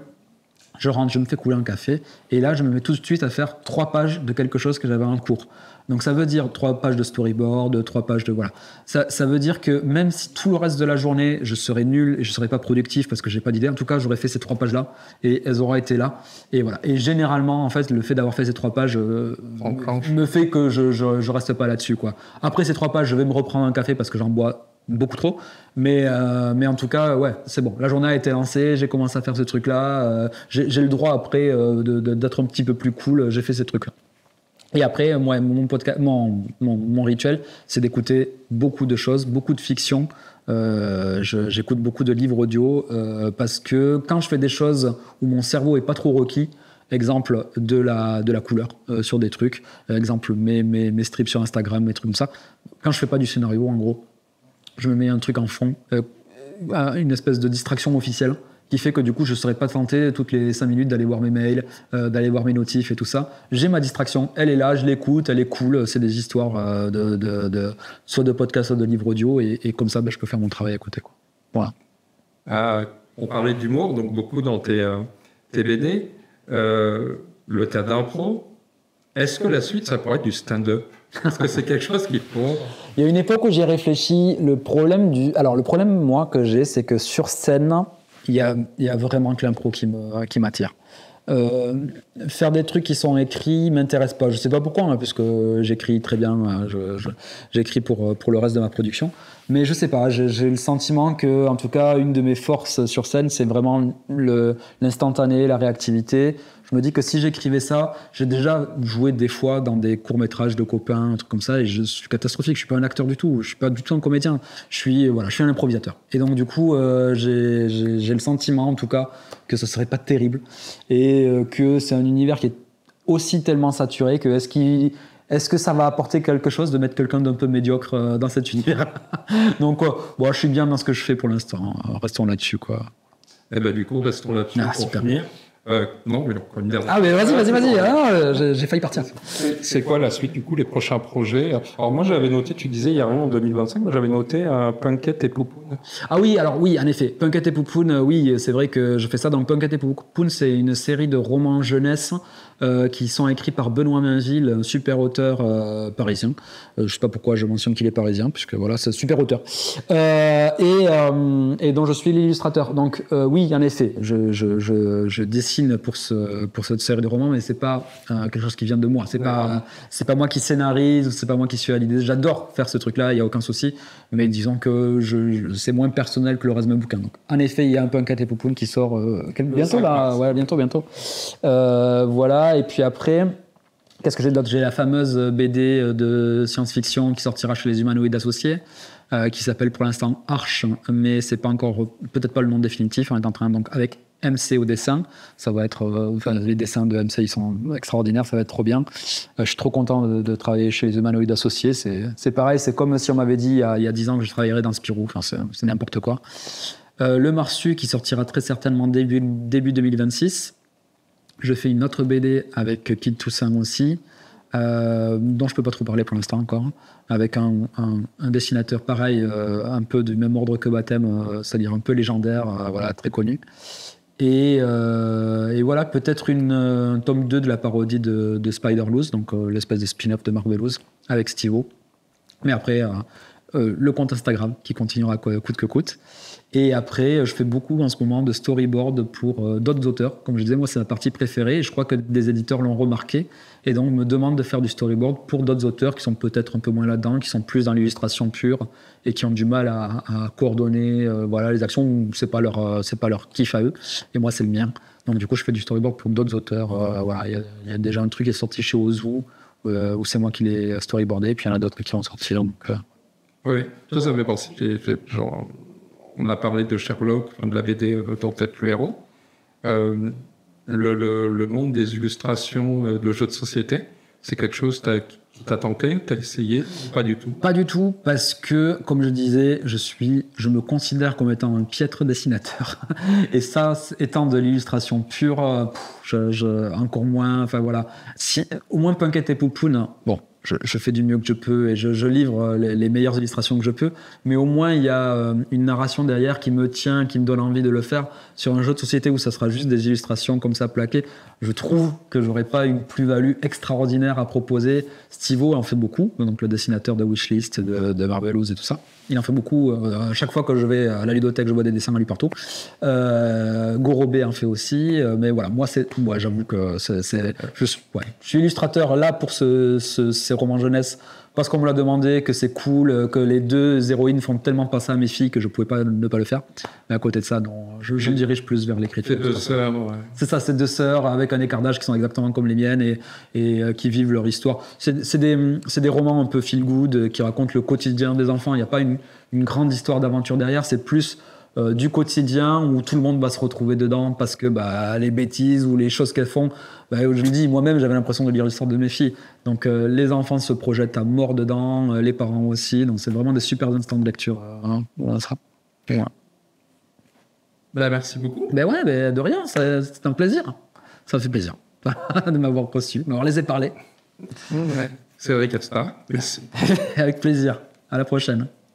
je rentre, je me fais couler un café, et là je me mets tout de suite à faire 3 pages de quelque chose que j'avais en cours. Donc ça veut dire 3 pages de storyboard, 3 pages de... Voilà. Ça veut dire que même si tout le reste de la journée, je serais nul et je serais pas productif parce que j'ai pas d'idée, en tout cas, j'aurais fait ces 3 pages-là et elles auraient été là. Et voilà. Et généralement, en fait, le fait d'avoir fait ces 3 pages me fait que je reste pas là-dessus, quoi. Après ces 3 pages, je vais me reprendre un café parce que j'en bois beaucoup trop. Mais en tout cas, ouais, c'est bon. La journée a été lancée, j'ai commencé à faire ce truc-là. J'ai le droit après d'être un petit peu plus cool. J'ai fait ces trucs-là. Et après, moi, mon rituel, c'est d'écouter beaucoup de choses, beaucoup de fiction. J'écoute beaucoup de livres audio parce que quand je fais des choses où mon cerveau est pas trop requis, exemple de la couleur sur des trucs, exemple mes strips sur Instagram, mes trucs comme ça, quand je fais pas du scénario, en gros, je me mets un truc en fond, une espèce de distraction officielle, qui fait que du coup je ne serais pas tenté toutes les 5 minutes d'aller voir mes mails, d'aller voir mes notifs et tout ça. J'ai ma distraction, elle est là, je l'écoute, elle est cool, c'est des histoires soit de podcasts, soit de livres audio, et comme ça je peux faire mon travail à côté, quoi. Voilà. On parlait d'humour, donc beaucoup dans tes BD, le théâtre d'impro. Est-ce que la suite ça pourrait être du stand-up? Est-ce que c'est quelque chose qu'il faut... Il y a une époque où j'y ai réfléchi. Le problème, moi, que j'ai, c'est que sur scène, il y a vraiment que l'impro qui m'attire. Faire des trucs qui sont écrits m'intéresse pas. Je sais pas pourquoi, hein, puisque j'écris très bien. J'écris pour le reste de ma production. Mais je sais pas, j'ai le sentiment que, en tout cas, une de mes forces sur scène, c'est vraiment l'instantané, la réactivité. je me dis que si j'écrivais ça, j'ai déjà joué des fois dans des courts-métrages de copains, un truc comme ça, et je suis catastrophique. Je suis pas un acteur du tout. Je suis pas du tout un comédien. Je suis un improvisateur. Et donc, du coup, j'ai le sentiment, en tout cas, que ce serait pas terrible et que c'est un univers qui est aussi tellement saturé que est-ce que ça va apporter quelque chose de mettre quelqu'un d'un peu médiocre dans cet univers? Donc, je suis bien dans ce que je fais pour l'instant. Restons là-dessus, quoi. Eh ben, du coup, restons là-dessus. Ah, super. Non, mais encore une dernière. Ah, mais vas-y. Ah, j'ai failli partir. C'est quoi la suite, du coup, les prochains projets? Alors, moi, j'avais noté, tu disais, il y a rien en 2025, moi, j'avais noté Punkette et Poupoune. Ah oui, alors oui, en effet. Punkette et Poupoune, oui, c'est vrai que je fais ça. Donc, Punkette et Poupoune, c'est une série de romans jeunesse qui sont écrits par Benoît Mainville, un super auteur parisien. Je sais pas pourquoi je mentionne qu'il est parisien, puisque voilà, c'est un super auteur. Et dont je suis l'illustrateur. Donc oui, en effet, je dessine pour cette série de romans, mais c'est pas quelque chose qui vient de moi. C'est pas moi qui scénarise, c'est pas moi qui suis à l'idée. J'adore faire ce truc-là, il y a aucun souci. Mais disons que c'est moins personnel que le reste de mes bouquins. Donc en effet, il y a un Punkette et Poupoune qui sort bientôt là. Ouais, bientôt. Voilà. Et puis après, qu'est-ce que j'ai d'autre? J'ai la fameuse BD de science-fiction qui sortira chez les Humanoïdes Associés, qui s'appelle pour l'instant Arche, mais c'est pas encore, peut-être pas le nom définitif. On est en train, donc, avec MC au dessin, ça va être, les dessins de MC, ils sont extraordinaires, ça va être trop bien. Je suis trop content de travailler chez les Humanoïdes Associés. C'est pareil, c'est comme si on m'avait dit il y a 10 ans que je travaillerais dans Spirou. Enfin, c'est n'importe quoi. Le Marsu qui sortira très certainement début 2026. Je fais une autre BD avec Kid Toussaint aussi, dont je peux pas trop parler pour l'instant encore, avec un dessinateur pareil, un peu du même ordre que Baptême, c'est-à-dire un peu légendaire, voilà, très connu. Et voilà, peut-être un tome 2 de la parodie de Spider-Loose, donc l'espèce de spin-off de Marvelous, avec Steve-O. Mais après, le compte Instagram qui continuera coûte que coûte. Et après, je fais beaucoup en ce moment de storyboard pour d'autres auteurs. Comme je disais, moi, c'est ma partie préférée. Et je crois que des éditeurs l'ont remarqué. Et donc, me demandent de faire du storyboard pour d'autres auteurs qui sont peut-être un peu moins là-dedans, qui sont plus dans l'illustration pure et qui ont du mal à coordonner les actions où c'est pas leur kiff à eux. Et moi, c'est le mien. Donc, du coup, je fais du storyboard pour d'autres auteurs. Il y a déjà un truc qui est sorti chez Ozu, où c'est moi qui l'ai storyboardé. Et puis, il y en a d'autres qui vont sortir. Donc, Oui, ça me fait penser. Genre, on a parlé de Sherlock, de la BD dont vous êtes le héros. Le monde des illustrations de jeux de société, c'est quelque chose qui t'a tenté, t'as essayé? Pas du tout. Pas du tout, parce que, comme je disais, je me considère comme étant un piètre dessinateur. Et ça, étant de l'illustration pure, encore moins, enfin voilà. Au moins Punkette et Poupoune, bon, je fais du mieux que je peux et je livre les meilleures illustrations que je peux, mais au moins il y a une narration derrière qui me tient, qui me donne envie de le faire. Sur un jeu de société où ça sera juste des illustrations comme ça plaquées, je trouve que j'aurais pas une plus-value extraordinaire à proposer. Steve-O en fait beaucoup, donc le dessinateur de Wishlist, de Marvelous et tout ça. Il en fait beaucoup. À chaque fois que je vais à la ludothèque, je vois des dessins à lui partout. Gorobé en fait aussi. Mais voilà, moi j'avoue que je suis illustrateur là pour ces romans jeunesse parce qu'on me l'a demandé, que c'est cool, que les deux héroïnes font tellement passer à mes filles que je pouvais pas ne pas le faire. Mais à côté de ça, non, je me dirige plus vers l'écriture. C'est deux sœurs, ouais. C'est ça, c'est deux sœurs avec un écart d'âge qui sont exactement comme les miennes et qui vivent leur histoire. C'est des romans un peu feel good qui racontent le quotidien des enfants. Il n'y a pas une grande histoire d'aventure derrière, c'est plus du quotidien où tout le monde va se retrouver dedans parce que les bêtises ou les choses qu'elles font, je le dis, moi-même j'avais l'impression de lire l'histoire de mes filles. Donc les enfants se projettent à mort dedans, les parents aussi, donc c'est vraiment des super instants de lecture. Voilà, ça. Ouais. Merci beaucoup. De rien, c'est un plaisir. Ça fait plaisir de m'avoir reçu, de m'avoir laissé parler. Ouais. C'est vrai, Castar. Merci. Avec plaisir. À la prochaine.